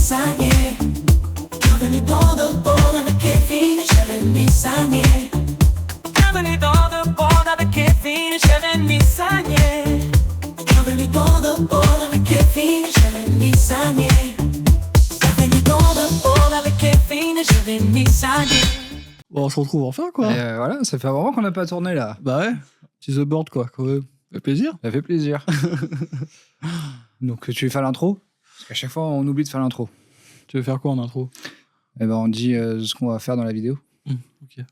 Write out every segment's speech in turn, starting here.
cisagne. Bienvenue dans le bord avec Kevin et Jérémy Sagné. Bienvenue dans le bord avec Kevin et Jérémy Sagné. Bienvenue dans le bord avec Kevin et Jérémy Sagné. Bienvenue dans le bord avec Kevin et Jérémy Sagné. Bon, on se retrouve enfin, quoi. Voilà, ça fait un moment qu'on n'a pas tourné là. Bah ouais, petit The Board, quoi. Ça fait plaisir. Ça fait plaisir. Donc, tu veux faire l'intro? Parce qu'à chaque fois, on oublie de faire l'intro. Tu veux faire quoi en intro? Eh ben, on dit ce qu'on va faire dans la vidéo. Ok.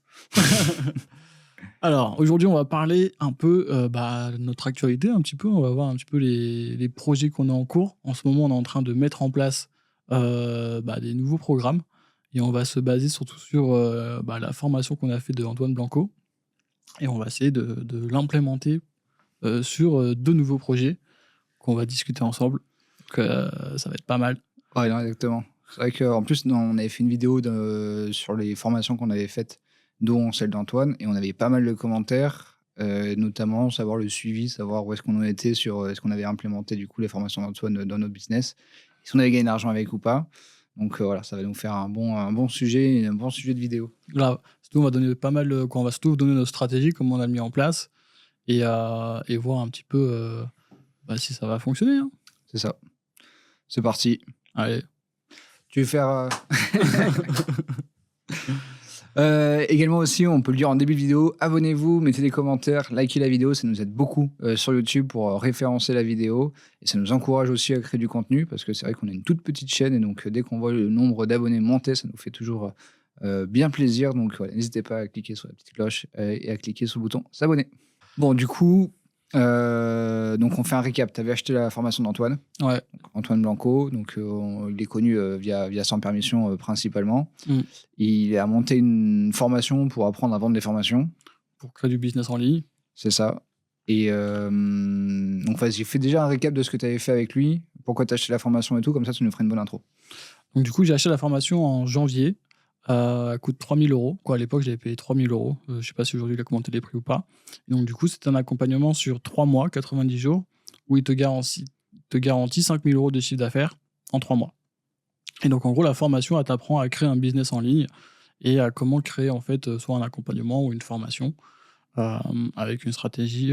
Alors, aujourd'hui, on va parler un peu de notre actualité, un petit peu. On va voir un petit peu les projets qu'on a en cours. En ce moment, on est en train de mettre en place des nouveaux programmes. Et on va se baser surtout sur la formation qu'on a fait de Antoine Blanco. Et on va essayer de l'implémenter sur deux nouveaux projets qu'on va discuter ensemble. Donc, ça va être pas mal. Ouais, non, exactement. C'est vrai qu'en plus, on avait fait une vidéo sur les formations qu'on avait faites, dont celle d'Antoine, et on avait pas mal de commentaires, notamment savoir le suivi, savoir où est-ce qu'on en était sur est-ce qu'on avait implémenté du coup les formations d'Antoine dans notre business, si on avait gagné de l'argent avec ou pas. Donc voilà, ça va nous faire un bon sujet de vidéo. Là, surtout, on va donner pas mal, on va surtout donner notre stratégie, comment on a mis en place, et voir un petit peu si ça va fonctionner. Hein. C'est ça. C'est parti. Allez. Tu veux faire... également aussi, on peut le dire en début de vidéo, abonnez-vous, mettez des commentaires, likez la vidéo, ça nous aide beaucoup sur YouTube pour référencer la vidéo et ça nous encourage aussi à créer du contenu parce que c'est vrai qu'on a une toute petite chaîne et donc dès qu'on voit le nombre d'abonnés monter, ça nous fait toujours bien plaisir. Donc voilà, n'hésitez pas à cliquer sur la petite cloche et à cliquer sur le bouton s'abonner. Bon, du coup, donc on fait un récap. Tu avais acheté la formation d'Antoine. Ouais. Antoine Blanco, donc il est connu via Sans Permission principalement. Il a monté une formation pour apprendre à vendre des formations. Pour créer du business en ligne. C'est ça. Et donc vas-y, fais déjà un récap de ce que tu avais fait avec lui, pourquoi tu as acheté la formation et tout, comme ça tu nous ferais une bonne intro. Donc du coup, j'ai acheté la formation en janvier. Elle coûte 3 000 €. À l'époque, j'avais payé 3 000 €. Je ne sais pas si aujourd'hui il a commenté les prix ou pas. Et donc du coup, c'est un accompagnement sur 3 mois, 90 jours, où il te garantit 5 000 € de chiffre d'affaires en 3 mois. Et donc en gros, la formation, elle t'apprend à créer un business en ligne et à comment créer en fait soit un accompagnement ou une formation avec une stratégie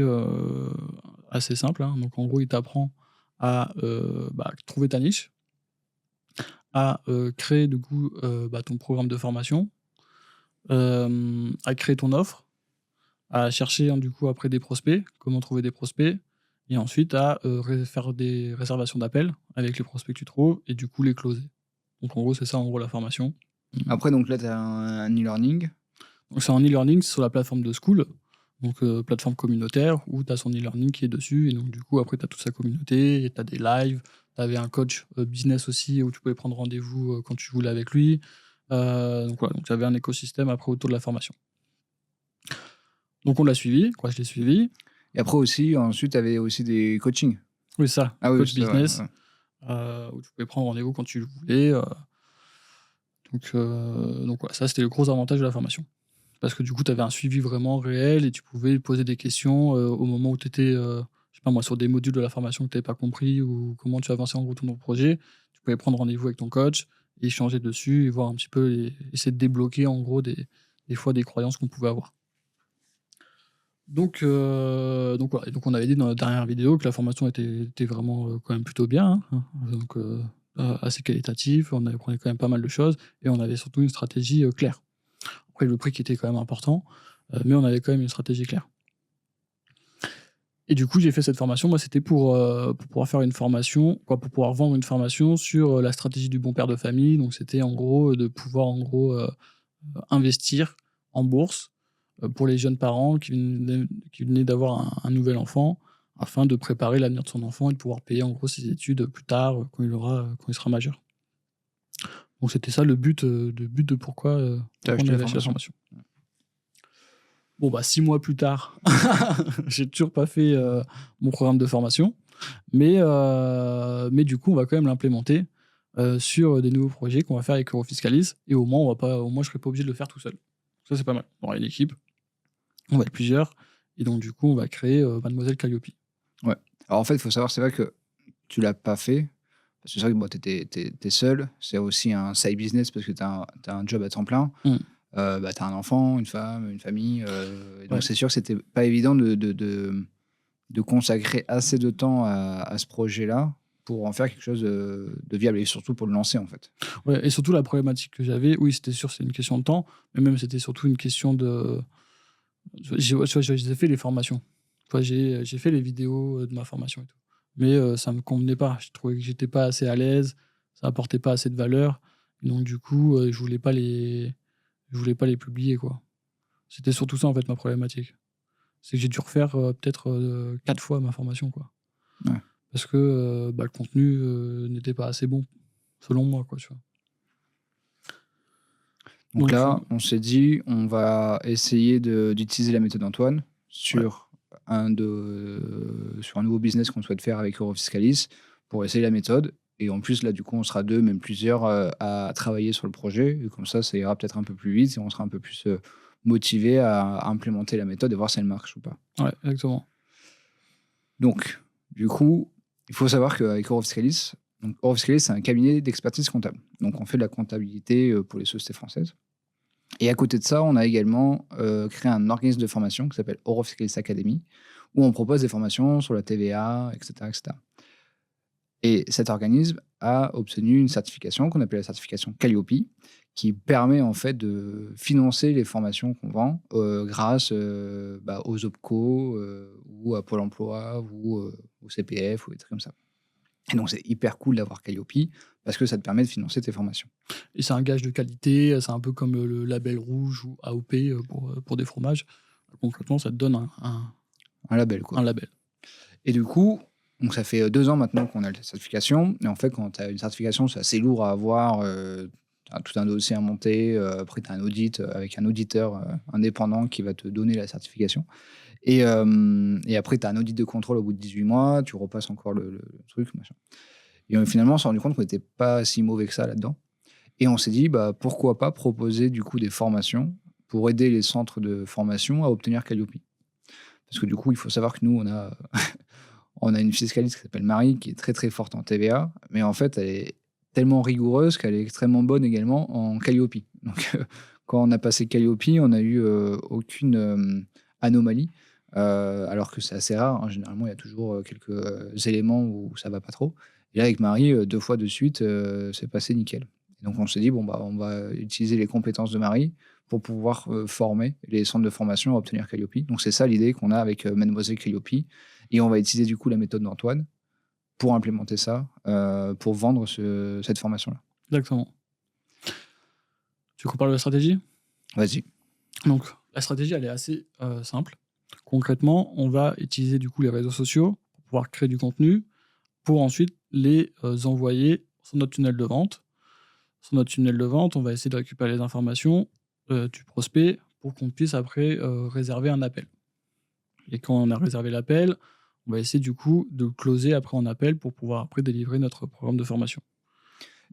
assez simple. Hein. Donc en gros, il t'apprend à trouver ta niche, à créer du coup ton programme de formation, à créer ton offre, à chercher du coup après des prospects, comment trouver des prospects, et ensuite à faire des réservations d'appels avec les prospects que tu trouves et du coup les closer. Donc en gros, c'est ça en gros la formation. Après, donc là, tu as un e-learning. Donc c'est un e-learning sur la plateforme de School, donc plateforme communautaire où tu as son e-learning qui est dessus, et donc du coup après tu as toute sa communauté, tu as des lives. Tu avais un coach business aussi où tu pouvais prendre rendez-vous quand tu voulais avec lui. Donc tu avais un écosystème après autour de la formation. Donc on l'a suivi, je l'ai suivi. Et après aussi, ensuite, tu avais aussi des coachings. Oui, ça, coach business, ouais. où tu pouvais prendre rendez-vous quand tu le voulais. Donc ça c'était le gros avantage de la formation. Parce que du coup, tu avais un suivi vraiment réel et tu pouvais poser des questions au moment où tu étais... sur des modules de la formation que tu n'avais pas compris ou comment tu avançais en gros ton projet, tu pouvais prendre rendez-vous avec ton coach et échanger dessus et voir un petit peu, essayer de débloquer en gros des fois des croyances qu'on pouvait avoir. Donc on avait dit dans la dernière vidéo que la formation était vraiment quand même plutôt bien, hein, donc assez qualitatif, on apprenait quand même pas mal de choses et on avait surtout une stratégie claire. Après le prix qui était quand même important, mais on avait quand même une stratégie claire. Et du coup, j'ai fait cette formation. Moi, c'était pour pouvoir faire une formation, pour pouvoir vendre une formation sur la stratégie du bon père de famille. Donc, c'était en gros de pouvoir investir en bourse pour les jeunes parents qui venaient d'avoir un nouvel enfant, afin de préparer l'avenir de son enfant et de pouvoir payer en gros ses études plus tard quand il sera majeur. Donc, c'était ça le but de pourquoi on avait acheté la formation. Bon, 6 mois plus tard, j'ai toujours pas fait mon programme de formation, mais du coup, on va quand même l'implémenter sur des nouveaux projets qu'on va faire avec Eurofiscalis, et au moins, je serai pas obligé de le faire tout seul. Ça, c'est pas mal. On aura une équipe, on va être plusieurs, et donc du coup, on va créer Mademoiselle Calliope. Ouais. Alors en fait, il faut savoir, c'est vrai que tu l'as pas fait, Parce que c'est vrai que bon, tu es seul, c'est aussi un side business parce que tu as, un job à temps plein. Mm. Bah, tu as un enfant, une femme, une famille. Et donc, Ouais. c'est sûr que c'était pas évident de consacrer assez de temps à ce projet-là pour en faire quelque chose de viable et surtout pour le lancer, en fait. Ouais, et surtout, la problématique que j'avais, oui, c'était sûr, c'est une question de temps, mais même c'était surtout une question de. J'ai fait les formations. Tu vois, j'ai fait les vidéos de ma formation et tout. Mais ça me convenait pas. Je trouvais que j'étais pas assez à l'aise, ça apportait pas assez de valeur. Et donc, du coup, je voulais pas les publier, quoi. C'était surtout ça, en fait, ma problématique. C'est que j'ai dû refaire peut-être 4 fois ma formation, quoi. Ouais. Parce que le contenu n'était pas assez bon, selon moi, quoi, tu vois. Donc Donc, là, on s'est dit, on va essayer d'utiliser la méthode Antoine sur sur un nouveau business qu'on souhaite faire avec Eurofiscalis pour essayer la méthode. Et en plus, là, du coup, on sera 2, même plusieurs, à travailler sur le projet. Et comme ça ira peut-être un peu plus vite et on sera un peu plus motivé à implémenter la méthode et voir si elle marche ou pas. ouais, exactement. Donc, du coup, il faut savoir qu'avec Eurofiscalis, c'est un cabinet d'expertise comptable. Donc, on fait de la comptabilité pour les sociétés françaises. Et à côté de ça, on a également créé un organisme de formation qui s'appelle Eurofiscalis Academy, où on propose des formations sur la TVA, etc., etc. Et cet organisme a obtenu une certification qu'on appelle la certification Calliope, qui permet en fait de financer les formations qu'on vend grâce aux OPCO ou à Pôle emploi ou au CPF ou des trucs comme ça. Et donc, c'est hyper cool d'avoir Calliope parce que ça te permet de financer tes formations. Et c'est un gage de qualité, c'est un peu comme le label rouge ou AOP pour des fromages. Concrètement, ça te donne Un label, quoi. un label. Et du coup, donc ça fait 2 ans maintenant qu'on a la certification. Et en fait, quand tu as une certification, c'est assez lourd à avoir. Tu as tout un dossier à monter. Après, tu as un audit avec un auditeur indépendant qui va te donner la certification. Et après, tu as un audit de contrôle au bout de 18 mois. Tu repasses encore le truc, machin. Et finalement, on s'est rendu compte qu'on n'était pas si mauvais que ça là-dedans. Et on s'est dit, bah, pourquoi pas proposer du coup des formations pour aider les centres de formation à obtenir Calliope. Parce que du coup, il faut savoir que nous, on a une fiscaliste qui s'appelle Marie, qui est très très forte en TVA, mais en fait, elle est tellement rigoureuse qu'elle est extrêmement bonne également en Calliope. Donc, quand on a passé Calliope, on n'a eu aucune anomalie, alors que c'est assez rare. Hein. Généralement, il y a toujours quelques éléments où ça va pas trop. Et là, avec Marie, 2 fois de suite, c'est passé nickel. Et donc, on s'est dit, bon, bah, on va utiliser les compétences de Marie pour pouvoir former les centres de formation à obtenir Calliope. Donc, c'est ça l'idée qu'on a avec Mademoiselle Calliope. Et on va utiliser du coup la méthode d'Antoine pour implémenter ça, pour vendre cette formation-là. Exactement. Tu veux qu'on parle de la stratégie ? Vas-y. Donc, la stratégie, elle est assez simple. Concrètement, on va utiliser du coup les réseaux sociaux pour pouvoir créer du contenu, pour ensuite les envoyer sur notre tunnel de vente. Sur notre tunnel de vente, on va essayer de récupérer les informations du prospect pour qu'on puisse après réserver un appel. Et quand on a réservé l'appel, on va essayer du coup de closer après en appel pour pouvoir après délivrer notre programme de formation.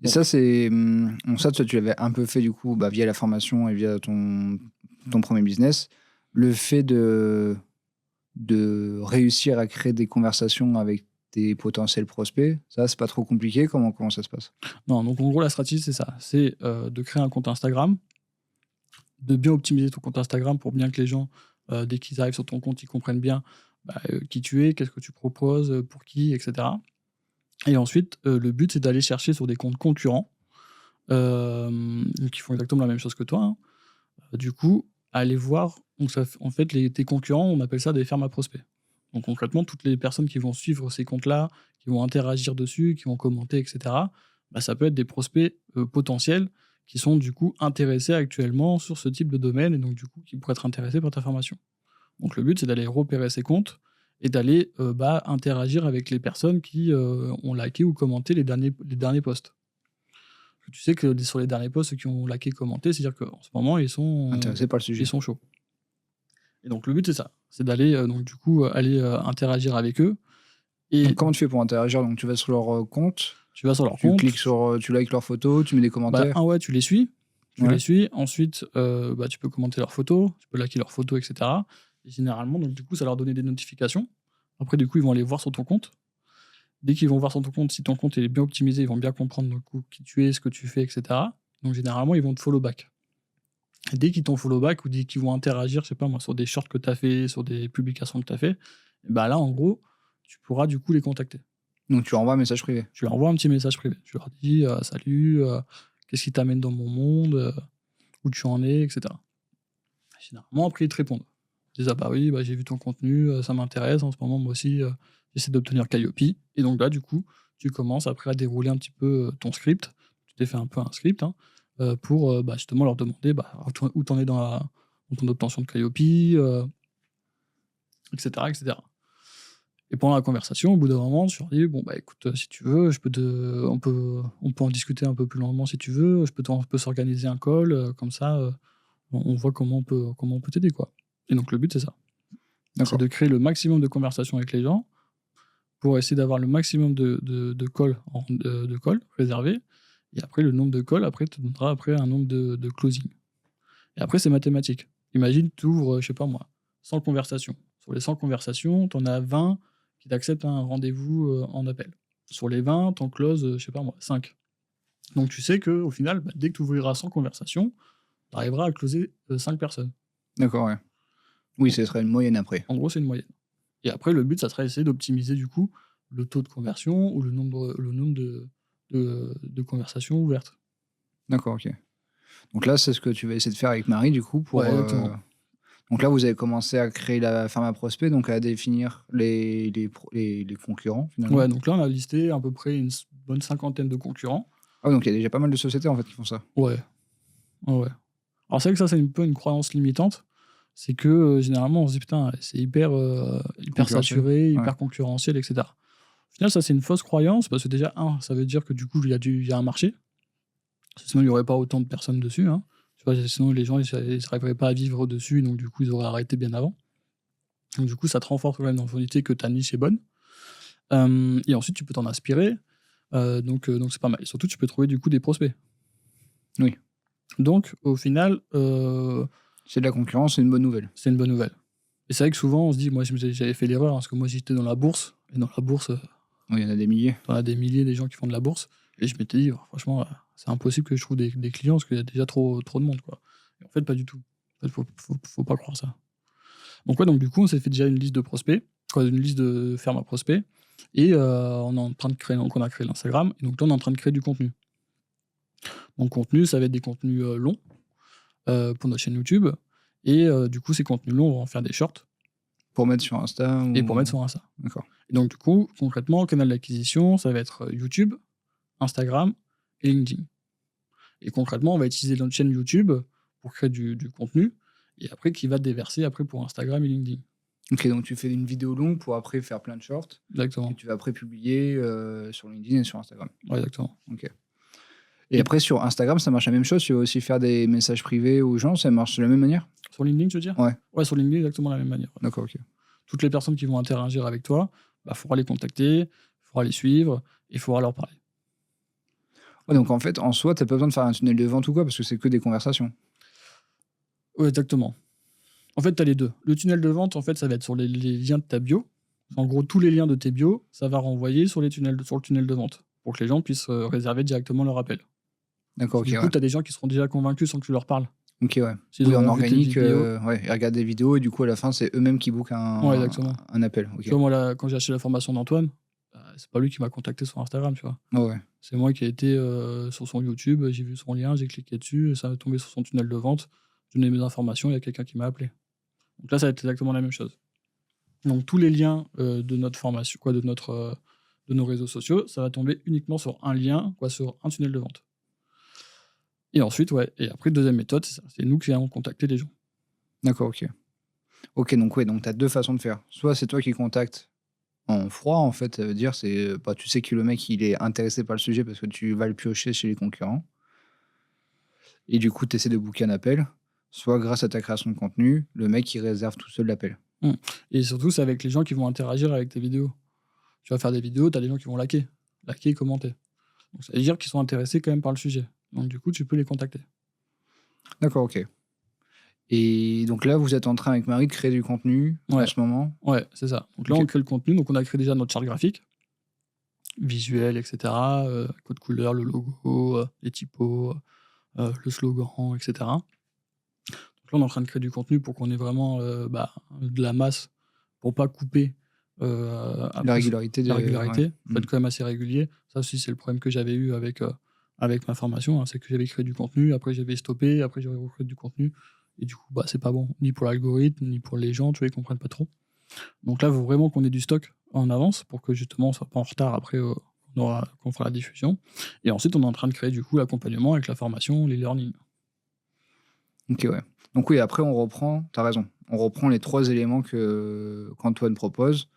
Et ça, ça, toi, tu l'avais un peu fait du coup via la formation et via ton premier business. Le fait de réussir à créer des conversations avec tes potentiels prospects, ça, c'est pas trop compliqué. Comment ça se passe ? Non, donc en gros, la stratégie, c'est ça. C'est de créer un compte Instagram, de bien optimiser ton compte Instagram pour bien que les gens, dès qu'ils arrivent sur ton compte, ils comprennent bien qui tu es, qu'est-ce que tu proposes, pour qui, etc. Et ensuite, le but, c'est d'aller chercher sur des comptes concurrents qui font exactement la même chose que toi. Hein. Du coup, aller voir, donc en fait, tes concurrents, on appelle ça des fermes à prospects. Donc concrètement, toutes les personnes qui vont suivre ces comptes-là, qui vont interagir dessus, qui vont commenter, etc., ça peut être des prospects potentiels qui sont du coup intéressés actuellement sur ce type de domaine et donc du coup qui pourraient être intéressés par ta formation. Donc le but, c'est d'aller repérer ces comptes et d'aller interagir avec les personnes qui ont liké ou commenté les derniers posts. Parce que tu sais que sur les derniers posts, ceux qui ont liké, commenté, c'est-à-dire qu'en ce moment, ils sont Intéressé par le sujet. ils sont chauds. Et donc le but, c'est ça. C'est d'aller aller interagir avec eux. Et donc, comment tu fais pour interagir ? Donc, tu vas sur leur compte, tu vas sur leur tu compte. cliques tu likes leurs photos, tu mets des commentaires. Tu les suis. Tu Ouais. les suis. Ensuite, tu peux commenter leurs photos, tu peux liker leurs photos, etc. Et généralement, donc, du coup, ça leur donne des notifications. Après, du coup, ils vont aller voir sur ton compte. Dès qu'ils vont voir sur ton compte, si ton compte il est bien optimisé, ils vont bien comprendre du coup, qui tu es, ce que tu fais, etc. Donc généralement, ils vont te follow back. Et dès qu'ils t'ont follow back ou dès qu'ils vont interagir, je sais pas moi, sur des shorts que tu as fait, sur des publications que tu as fait, et bah là, en gros, tu pourras du coup les contacter. Donc tu envoies un message privé. Tu leur envoies un petit message privé. Tu leur dis salut, qu'est-ce qui t'amène dans mon monde, où tu en es, etc. Généralement, après, ils te répondent. Ils disent ah bah oui, bah, j'ai vu ton contenu, ça m'intéresse. En ce moment, moi aussi, j'essaie d'obtenir Calliope. Et donc là, du coup, tu commences après à dérouler un petit peu ton script. Tu t'es fait un peu un script hein, pour bah, justement leur demander bah, où t'en es dans ton obtention de Calliope, etc., etc. Et pendant la conversation, au bout d'un moment, je leur dis bon bah écoute, si tu veux, on peut en discuter un peu plus longuement si tu veux. On peut s'organiser un call, comme ça, on voit comment on peut t'aider quoi. Et donc le but c'est ça, c'est D'accord. de créer le maximum de conversations avec les gens pour essayer d'avoir le maximum de calls de calls réservés. Et après le nombre de calls après te donnera après un nombre de closing. Et après c'est mathématique. Imagine tu ouvres, je sais pas moi, 100 conversations. Sur les 100 conversations, tu en as 20 qui t'acceptent un rendez-vous en appel. Sur les 20, t'en closes, je sais pas moi, 5. Donc tu sais qu'au final, bah, dès que tu ouvriras 100 conversations, tu arriveras à closer 5 personnes. D'accord, ouais. Oui, ce serait une moyenne après. En gros, c'est une moyenne. Et après, le but, ça serait d'essayer d'optimiser du coup le taux de conversion ou le nombre de conversations ouvertes. D'accord, ok. Donc là, c'est ce que tu vas essayer de faire avec Marie, du coup, pour... Ouais, exactement. Donc là, vous avez commencé à créer la ferme à prospect, donc à définir les concurrents, finalement. Ouais, donc là, on a listé à peu près une bonne 50aine de concurrents. Ah, donc il y a déjà pas mal de sociétés, en fait, qui font ça. Ouais. Ouais. Alors c'est vrai que ça, c'est un peu une croyance limitante. C'est que généralement, on se dit putain, c'est hyper saturé, hyper concurrentiel, etc. Au final, ça, c'est une fausse croyance parce que déjà, ça veut dire que du coup, il y a un marché. Sinon, il n'y aurait pas autant de personnes dessus. Hein. Tu vois, sinon, les gens, ils n'arriveraient pas à vivre dessus, donc du coup, ils auraient arrêté bien avant. Donc du coup, ça te renforce quand même dans l'idée que ta niche est bonne. Et ensuite, tu peux t'en inspirer. Donc c'est pas mal. Et surtout, tu peux trouver du coup des prospects. Oui. Donc, au final... c'est de la concurrence, c'est une bonne nouvelle. C'est une bonne nouvelle. Et c'est vrai que souvent, on se dit, moi, j'avais fait l'erreur, hein, parce que moi, j'étais dans la bourse, et dans la bourse, Oui, il y en a des milliers. on a des milliers de gens qui font de la bourse, et je m'étais dit, franchement, c'est impossible que je trouve des clients, parce qu'il y a déjà trop de monde, quoi. Et en fait, pas du tout. En fait, faut pas croire ça. Donc, ouais, donc du coup, on s'est fait déjà une liste de prospects, une liste de fermes à prospects, et on est en train de créer, donc on a créé l'Instagram, et donc là, on est en train de créer du contenu. Donc, contenu, ça va être des contenus longs, pour notre chaîne YouTube. Et du coup, ces contenus longs, on va en faire des shorts. Pour mettre sur Insta Et pour mettre sur Insta. D'accord. Et donc, du coup, concrètement, le canal d'acquisition, ça va être YouTube, Instagram et LinkedIn. Et concrètement, on va utiliser notre chaîne YouTube pour créer du contenu et après, qui va déverser après pour Instagram et LinkedIn. Ok, donc tu fais une vidéo longue pour après faire plein de shorts. Exactement. Et tu vas après publier sur LinkedIn et sur Instagram. Ouais, exactement. Ok. Et après, sur Instagram, ça marche la même chose. Tu vas aussi faire des messages privés aux gens. Ça marche de la même manière? Sur LinkedIn, tu veux dire? Ouais. Ouais, sur LinkedIn, exactement la même manière. Ouais. D'accord, ok. Toutes les personnes qui vont interagir avec toi, bah, faudra les contacter, il faudra les suivre et il faudra leur parler. Ouais, donc en fait, en soi, tu n'as pas besoin de faire un tunnel de vente ou quoi, parce que c'est que des conversations. Ouais, exactement. En fait, tu as les deux. Le tunnel de vente, en fait, ça va être sur les liens de ta bio. En gros, tous les liens de tes bios, ça va renvoyer sur le tunnel de vente pour que les gens puissent réserver directement leur appel. D'accord, ok. Du coup, tu as des gens qui seront déjà convaincus sans que tu leur parles. Ok, ouais. S'ils Oui, en auront vu tes organique, vidéos. ouais, ils regardent des vidéos et du coup, à la fin, c'est eux-mêmes qui bookent Ouais, exactement. un appel. Ok. Tu vois, moi, là, quand j'ai acheté la formation d'Antoine, c'est pas lui qui m'a contacté sur Instagram, tu vois. Ah ouais. C'est moi qui ai été sur son YouTube, j'ai vu son lien, j'ai cliqué dessus, et ça a tombé sur son tunnel de vente. Je donnais mes informations, il y a quelqu'un qui m'a appelé. Donc là, ça va être exactement la même chose. Donc tous les liens de notre formation, de nos réseaux sociaux, ça va tomber uniquement sur un lien, sur un tunnel de vente. Et ensuite, et après, deuxième méthode, c'est ça. C'est nous qui allons contacter les gens. D'accord, ok. Ok, donc ouais, donc tu as deux façons de faire. Soit c'est toi qui contactes en froid, en fait, ça veut dire, tu sais que le mec, il est intéressé par le sujet parce que tu vas le piocher chez les concurrents. Et du coup, tu essaies de booker un appel. Soit grâce à ta création de contenu, le mec, il réserve tout seul l'appel. Et surtout, c'est avec les gens qui vont interagir avec tes vidéos. Tu vas faire des vidéos, tu as des gens qui vont liker et commenter. Donc ça veut dire qu'ils sont intéressés quand même par le sujet. Donc du coup, tu peux les contacter. D'accord, ok. Et donc là, vous êtes en train avec Marie de créer du contenu en ce moment? Ouais, c'est ça. Donc là, on crée le contenu. Donc on a créé déjà notre charte graphique. visuels, etc. Code couleur, le logo, les typos, le slogan, etc. Donc là, on est en train de créer du contenu pour qu'on ait vraiment de la masse, pour pas couper La après régularité. la régularité. Ouais. Faut être quand même assez régulier. Ça aussi, c'est le problème que j'avais eu avec ma formation, hein, c'est que j'avais créé du contenu, après j'avais stoppé, après j'avais recréé du contenu, et du coup, c'est pas bon, ni pour l'algorithme, ni pour les gens, tu vois, ils comprennent pas trop. Donc là, il faut vraiment qu'on ait du stock en avance pour que justement on soit pas en retard après quand on fera la diffusion. Et ensuite, on est en train de créer du coup l'accompagnement avec la formation, les learning. Ok, ouais. Donc oui, après, on reprend, t'as raison, on reprend les 3 éléments qu'Antoine propose.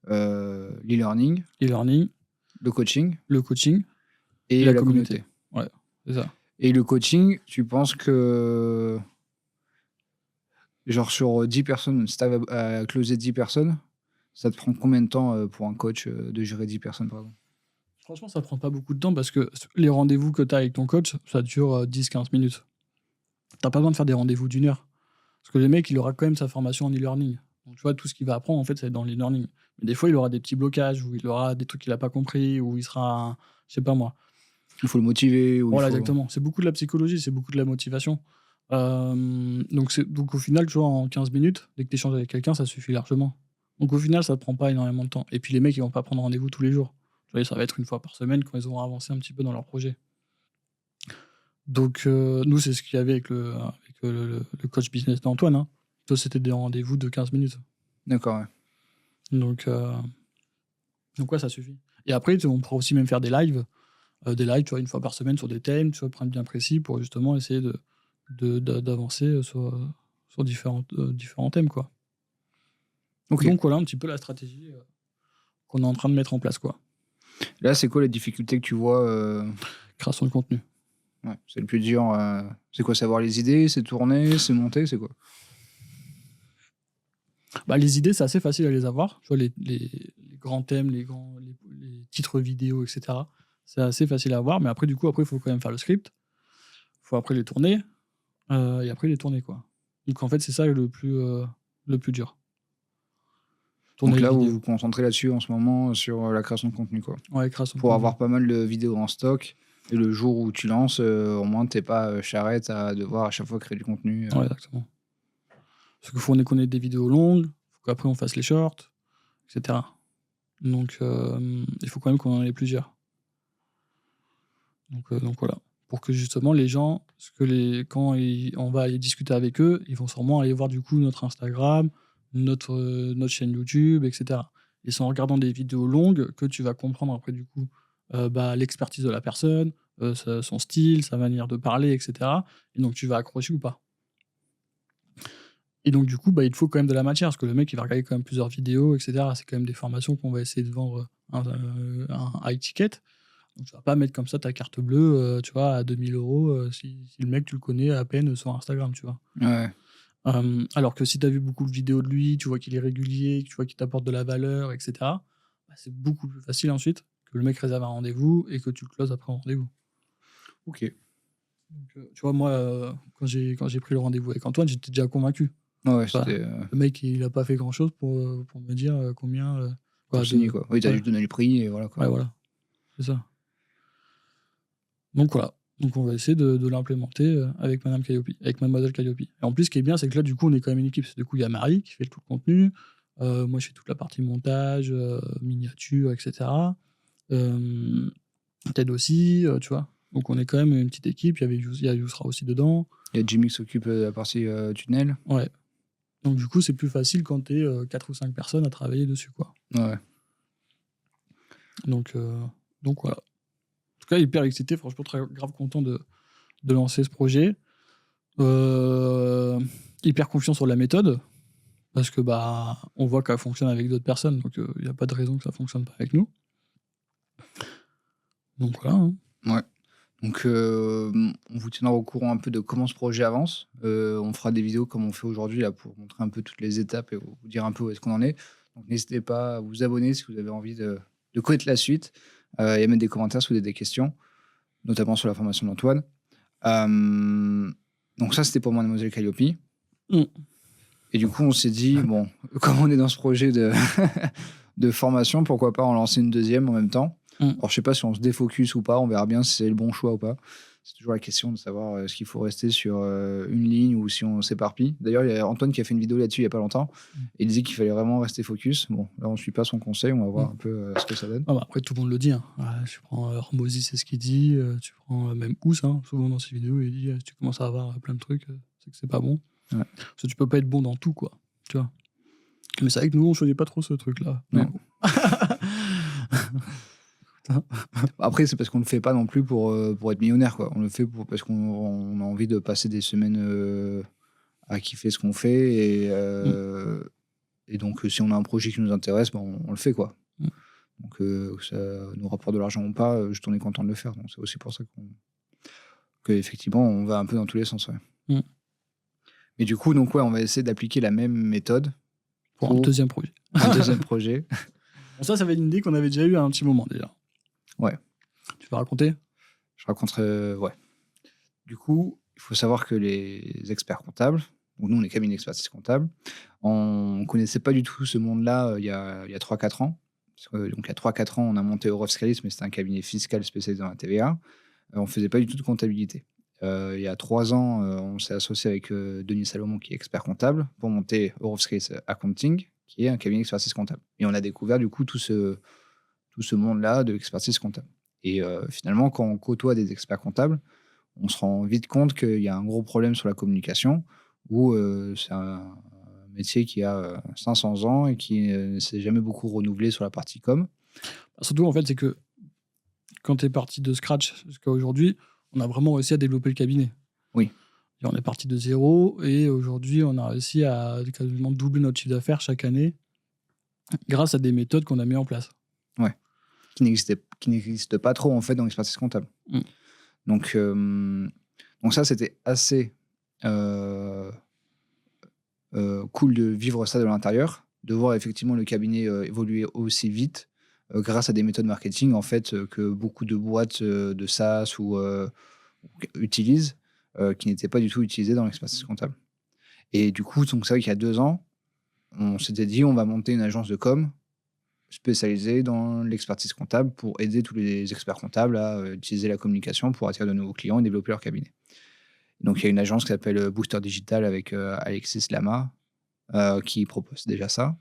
L'e-learning, Les learning, le coaching le coaching et la la communauté. communauté. C'est ça. Et le coaching, tu penses que, genre sur 10 personnes, si tu à closer 10 personnes, ça te prend combien de temps pour un coach de gérer 10 personnes, par exemple? Franchement, ça prend pas beaucoup de temps parce que les rendez-vous que tu as avec ton coach, ça dure 10-15 minutes. T'as pas besoin de faire des rendez-vous d'1 heure. Parce que le mec, il aura quand même sa formation en e-learning. Donc, tu vois, tout ce qu'il va apprendre, en fait, c'est dans l'e-learning. Mais des fois, il aura des petits blocages, ou il aura des trucs qu'il a pas compris, ou il sera, je sais pas moi. Il faut le motiver ou Voilà, il faut... exactement. C'est beaucoup de la psychologie, c'est beaucoup de la motivation. Donc au final, tu vois, en 15 minutes, dès que tu échanges avec quelqu'un, ça suffit largement. Donc au final, ça ne prend pas énormément de temps. Et puis les mecs, ils vont pas prendre rendez-vous tous les jours. Tu vois, ça va être une fois par semaine quand ils auront avancé un petit peu dans leur projet. Donc nous, c'est ce qu'il y avait avec le coach business d'Antoine. Hein. Toi, c'était des rendez-vous de 15 minutes. D'accord, ouais. Donc ouais, ça suffit. Et après, on pourra aussi même faire des lives. Tu vois, une fois par semaine sur des thèmes, tu vois, prendre bien précis pour justement essayer d'avancer sur différents thèmes, quoi. Ok. Donc voilà un petit peu la stratégie qu'on est en train de mettre en place, quoi. Là, c'est quoi les difficultés que tu vois Création de contenu. Ouais, c'est le plus dur. C'est quoi, savoir les idées, c'est tourner, c'est monter, c'est quoi? Les idées, c'est assez facile à les avoir. Tu vois, les grands thèmes, les titres vidéo, etc. C'est assez facile à avoir, mais après, il faut quand même faire le script. Il faut après les tourner, et après les tourner, quoi. Donc en fait, c'est ça le plus dur. Tourner Donc les là, vous vidéos. vous concentrez là-dessus en ce moment sur la création de contenu, quoi. Ouais, création de Pour contenu. avoir pas mal de vidéos en stock. Et le jour où tu lances, au moins, t'es pas charrette à devoir à chaque fois créer du contenu. Ouais, exactement. Parce qu'il faut qu'on ait des vidéos longues, il faut qu'après on fasse les shorts, etc. Donc il faut quand même qu'on en ait plusieurs. Donc voilà. Pour que justement les gens, quand on va aller discuter avec eux, ils vont sûrement aller voir du coup notre Instagram, notre chaîne YouTube, etc. Et c'est en regardant des vidéos longues que tu vas comprendre après du coup l'expertise de la personne, son style, sa manière de parler, etc. Et donc tu vas accrocher ou pas. Et donc du coup, il te faut quand même de la matière, parce que le mec il va regarder quand même plusieurs vidéos, etc. C'est quand même des formations qu'on va essayer de vendre un high ticket. Donc tu vas pas mettre comme ça ta carte bleue, tu vois, à 2000 € si le mec tu le connais à peine sur Instagram, tu vois. Ouais. Alors que si tu as vu beaucoup de vidéos de lui, tu vois qu'il est régulier, tu vois qu'il t'apporte de la valeur, etc. C'est beaucoup plus facile ensuite que le mec réserve un rendez-vous et que tu le closes après un rendez-vous. Ok. Donc, tu vois, moi, quand j'ai pris le rendez-vous avec Antoine, j'étais déjà convaincu. Ouais, Enfin, c'était le mec, il a pas fait grand-chose pour me dire combien... pour signer, quoi. Oui, t'as ouais. juste donné le prix et voilà, quoi. Ouais, voilà. C'est ça. Donc voilà. Donc on va essayer de l'implémenter avec Madame Calliope, avec Mademoiselle Calliope. Et en plus, ce qui est bien, c'est que là, du coup, on est quand même une équipe. Du coup, il y a Marie qui fait tout le contenu. Moi, je fais toute la partie montage, miniature, etc. Ted aussi, tu vois. Donc on est quand même une petite équipe. Il y a Yousra aussi dedans. Il y a Jimmy qui s'occupe de la partie tunnel. Ouais. Donc du coup, c'est plus facile quand t'es 4 ou 5 personnes à travailler dessus, quoi. Ouais. Donc voilà. En tout cas, hyper excité, franchement, très grave content de lancer ce projet. Hyper confiant sur la méthode, parce que on voit qu'elle fonctionne avec d'autres personnes, donc il n'y a pas de raison que ça fonctionne pas avec nous. Donc voilà. Hein. Ouais. Donc on vous tiendra au courant un peu de comment ce projet avance. On fera des vidéos comme on fait aujourd'hui là pour montrer un peu toutes les étapes et vous dire un peu où est-ce qu'on en est. Donc n'hésitez pas à vous abonner si vous avez envie de connaître la suite et à mettre des commentaires si vous avez des questions, notamment sur la formation d'Antoine. Donc ça, c'était pour Mademoiselle Calliope. Et du coup, on s'est dit, bon, comme on est dans ce projet de formation, pourquoi pas en lancer une deuxième en même temps. Alors, je sais pas si on se défocus ou pas, on verra bien si c'est le bon choix ou pas. C'est toujours la question de savoir est-ce qu'il faut rester sur une ligne ou si on s'éparpille. D'ailleurs, il y a Antoine qui a fait une vidéo là-dessus il y a pas longtemps. Et il disait qu'il fallait vraiment rester focus. Bon, là, on ne suit pas son conseil, on va voir un peu ce que ça donne. Ah bah, après, tout le monde le dit. Hein. Ouais, tu prends Hormozy, c'est ce qu'il dit. Tu prends même Ous, hein, souvent dans ses vidéos, il dit si tu commences à avoir plein de trucs, c'est que c'est pas bon. Ouais. Parce que tu peux pas être bon dans tout, quoi. Tu vois. Mais c'est vrai que nous, on choisit pas trop ce truc-là. Non. Mais bon. Après, c'est parce qu'on ne le fait pas non plus pour être millionnaire, quoi. On le fait parce qu'on a envie de passer des semaines à kiffer ce qu'on fait. Et donc, si on a un projet qui nous intéresse, ben, on le fait, quoi. Donc, que ça nous rapporte de l'argent ou pas, je suis content de le faire. Donc, c'est aussi pour ça qu'effectivement, on va un peu dans tous les sens. Ouais. Mais du coup, donc, ouais, on va essayer d'appliquer la même méthode Pour un deuxième projet. Un deuxième projet. Bon, ça va être une idée qu'on avait déjà eue à un petit moment, déjà. Ouais. Tu vas raconter? Je raconterai, ouais. Du coup, il faut savoir que les experts comptables, donc nous, on est cabinet d'expertise comptable, on ne connaissait pas du tout ce monde-là il y a 3-4 ans. Donc, il y a 3-4 ans, on a monté Eurofiscalis, mais c'était un cabinet fiscal spécialisé dans la TVA. On ne faisait pas du tout de comptabilité. Il y a 3 ans, on s'est associé avec Denis Salomon, qui est expert comptable, pour monter Eurofiscalis Accounting, qui est un cabinet d'expertise comptable. Et on a découvert du coup tout ce monde-là de l'expertise comptable. Et finalement, quand on côtoie des experts comptables, on se rend vite compte qu'il y a un gros problème sur la communication, où c'est un métier qui a 500 ans et qui ne s'est jamais beaucoup renouvelé sur la partie com. Surtout, en fait, c'est que quand tu es parti de scratch jusqu'à aujourd'hui, on a vraiment réussi à développer le cabinet. Oui. Et on est parti de zéro et aujourd'hui, on a réussi à quasiment doubler notre chiffre d'affaires chaque année grâce à des méthodes qu'on a mis en place. Ouais. Qui n'existent pas trop, en fait, dans l'expertise comptable. Donc ça, c'était assez cool de vivre ça de l'intérieur, de voir effectivement le cabinet évoluer aussi vite grâce à des méthodes marketing, en fait, que beaucoup de boîtes de SaaS utilisent, qui n'étaient pas du tout utilisées dans l'expertise comptable. Et du coup, donc c'est vrai qu'il y a 2 ans, on s'était dit on va monter une agence de com spécialisée dans l'expertise comptable pour aider tous les experts comptables à utiliser la communication pour attirer de nouveaux clients et développer leur cabinet. Donc, il y a une agence qui s'appelle Booster Digital avec Alexis Lama qui propose déjà ça.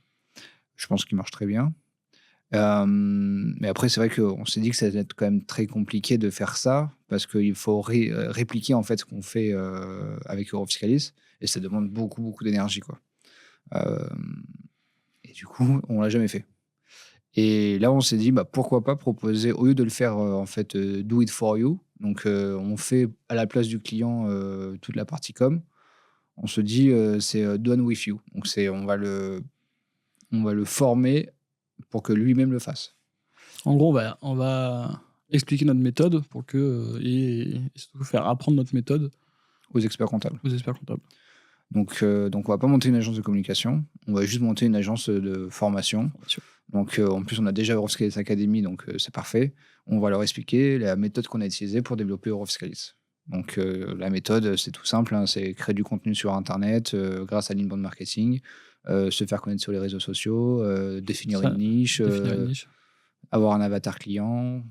Je pense qu'il marche très bien. Mais après, c'est vrai qu'on s'est dit que ça va être quand même très compliqué de faire ça parce qu'il faut répliquer en fait ce qu'on fait avec Eurofiscalis et ça demande beaucoup, beaucoup d'énergie, quoi. Et du coup, on l'a jamais fait. Et là, on s'est dit, pourquoi pas proposer, au lieu de le faire en fait, do it for you, donc on fait à la place du client toute la partie com, on se dit c'est done with you. Donc on va le former pour que lui-même le fasse. En gros, on va expliquer notre méthode pour que, et surtout faire apprendre notre méthode aux experts comptables. Donc on va pas monter une agence de communication, on va juste monter une agence de formation. Donc en plus, on a déjà Eurofiscalis Academy, donc c'est parfait. On va leur expliquer la méthode qu'on a utilisée pour développer Eurofiscalis. Donc la méthode, c'est tout simple, hein, c'est créer du contenu sur Internet grâce à l'inbound marketing, se faire connaître sur les réseaux sociaux, définir une niche, avoir un avatar client.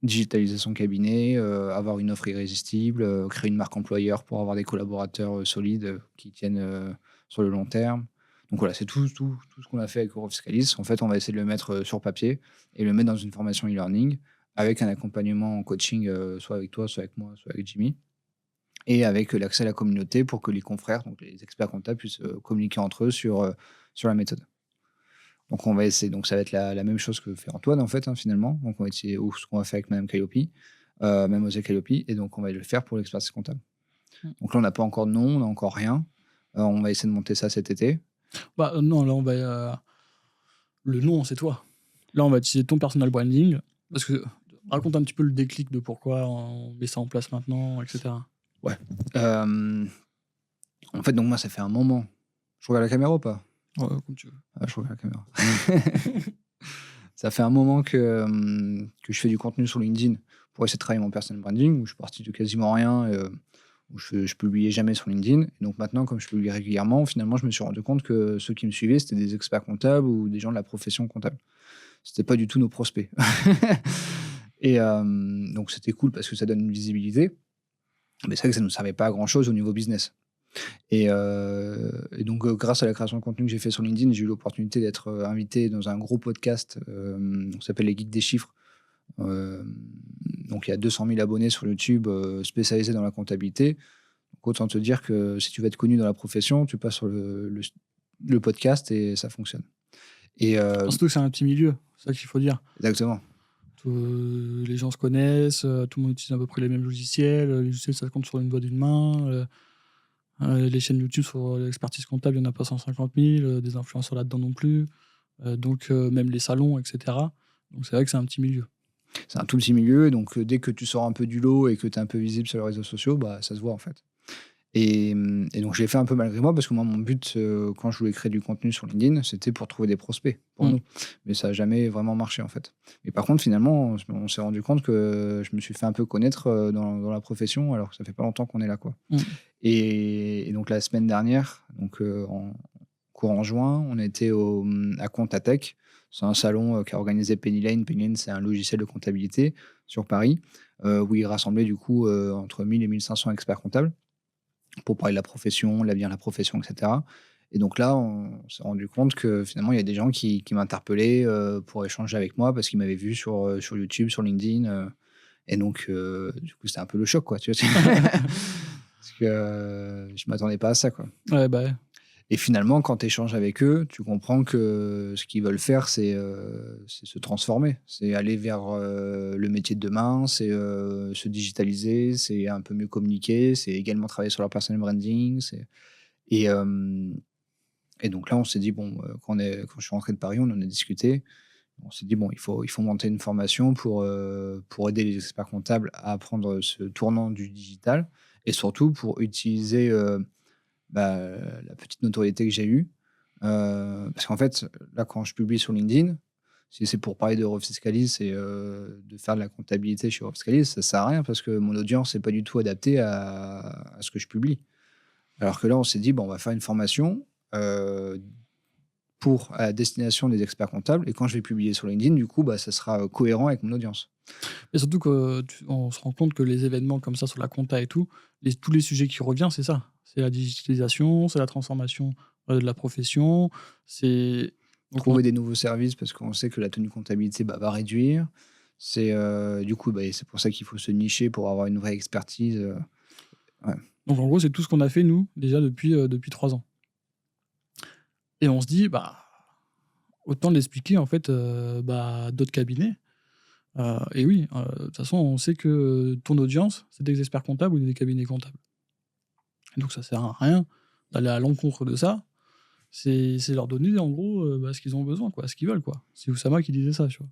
Digitaliser son cabinet, avoir une offre irrésistible, créer une marque employeur pour avoir des collaborateurs solides qui tiennent sur le long terme. Donc voilà, c'est tout ce qu'on a fait avec Eurofiscalis. En fait, on va essayer de le mettre sur papier et le mettre dans une formation e-learning avec un accompagnement en coaching, soit avec toi, soit avec moi, soit avec Jimmy, et avec l'accès à la communauté pour que les confrères, donc les experts comptables, puissent communiquer entre eux sur la méthode. Donc on va essayer, donc ça va être la même chose que fait Antoine en fait, hein, finalement. Donc on va essayer ce qu'on va faire avec Madame Calliope, Mademoiselle Calliope, et donc on va le faire pour l'expertise comptable. Donc là on n'a pas encore de nom, on n'a encore rien. On va essayer de monter ça cet été. Non, là on va le nom c'est toi. Là on va utiliser ton personal branding parce que raconte un petit peu le déclic de pourquoi on met ça en place maintenant, etc. Ouais. En fait, donc moi ça fait un moment. Je regarde la caméra ou pas? Ouais, comme tu veux. Je regarde la caméra. Ça fait un moment que je fais du contenu sur LinkedIn pour essayer de travailler mon personal branding, où je suis parti de quasiment rien, où je publiais jamais sur LinkedIn. Et donc maintenant, comme je publie régulièrement, finalement, je me suis rendu compte que ceux qui me suivaient, c'était des experts comptables ou des gens de la profession comptable. c'était pas du tout nos prospects. Et donc, c'était cool parce que ça donne une visibilité. Mais c'est vrai que ça ne nous servait pas à grand-chose au niveau business. Et donc, grâce à la création de contenu que j'ai fait sur LinkedIn, j'ai eu l'opportunité d'être invité dans un gros podcast qui s'appelle Les Geeks des Chiffres. Donc, il y a 200 000 abonnés sur YouTube spécialisés dans la comptabilité. Donc, autant te dire que si tu veux être connu dans la profession, tu passes sur le podcast et ça fonctionne. Et Surtout que c'est un petit milieu, c'est ça qu'il faut dire. exactement. Les gens se connaissent, tout le monde utilise à peu près les mêmes logiciels. Les logiciels, ça se compte sur une doigt d'une main. Les chaînes YouTube sur l'expertise comptable, il n'y en a pas 150 000. Des influenceurs là-dedans non plus. Donc, même les salons, etc. Donc, c'est vrai que c'est un petit milieu. C'est un tout petit milieu, donc dès que tu sors un peu du lot et que tu es un peu visible sur les réseaux sociaux, bah, ça se voit en fait. Et donc, je l'ai fait un peu malgré moi parce que moi, mon but, quand je voulais créer du contenu sur LinkedIn, c'était pour trouver des prospects pour nous. Mais ça n'a jamais vraiment marché en fait. Mais par contre, finalement, on s'est rendu compte que je me suis fait un peu connaître dans la profession alors que ça fait pas longtemps qu'on est là, quoi. Et donc, la semaine dernière, donc, courant juin, on était à Comptatech. C'est un salon qu'a organisé Penny Lane. Penny Lane, c'est un logiciel de comptabilité sur Paris où il rassemblait du coup entre 1000 et 1500 experts comptables pour parler de la profession, l'avenir de la profession, etc. Et donc là, on s'est rendu compte que finalement, il y a des gens qui m'interpellaient pour échanger avec moi parce qu'ils m'avaient vu sur YouTube, sur LinkedIn. Et donc, du coup, c'était un peu le choc, quoi. Tu vois parce que je ne m'attendais pas à ça, quoi. Ouais, bah ouais. Et finalement, quand tu échanges avec eux, tu comprends que ce qu'ils veulent faire, c'est se transformer. C'est aller vers le métier de demain, c'est se digitaliser, c'est un peu mieux communiquer, c'est également travailler sur leur personal branding. Et, et donc là, on s'est dit, bon, quand je suis rentré de Paris, on en a discuté. On s'est dit, bon, il faut monter une formation pour aider les experts comptables à apprendre ce tournant du digital et surtout pour utiliser la petite notoriété que j'ai eue. Parce qu'en fait, là, quand je publie sur LinkedIn, si c'est pour parler d'Eurofiscalis et de faire de la comptabilité chez Eurofiscalis, ça ne sert à rien parce que mon audience n'est pas du tout adaptée à ce que je publie. Alors que là, on s'est dit, bon, on va faire une formation à la destination des experts comptables. Et quand je vais publier sur LinkedIn, du coup, ça sera cohérent avec mon audience. Et surtout qu'on se rend compte que les événements comme ça sur la compta et tout, tous les sujets qui reviennent, c'est ça. C'est la digitalisation, c'est la transformation de la profession, c'est... Trouver des nouveaux services parce qu'on sait que la tenue comptabilité va réduire. C'est du coup, c'est pour ça qu'il faut se nicher pour avoir une vraie expertise. Ouais. Donc en gros, c'est tout ce qu'on a fait, nous, déjà depuis 3 ans. Et on se dit, autant l'expliquer en fait d'autres cabinets. Et oui, de toute façon, on sait que ton audience, c'est des experts comptables ou des cabinets comptables. Et donc ça sert à rien d'aller à l'encontre de ça. C'est leur donner en gros ce qu'ils ont besoin, quoi, ce qu'ils veulent, quoi. C'est Oussama qui disait ça, tu vois.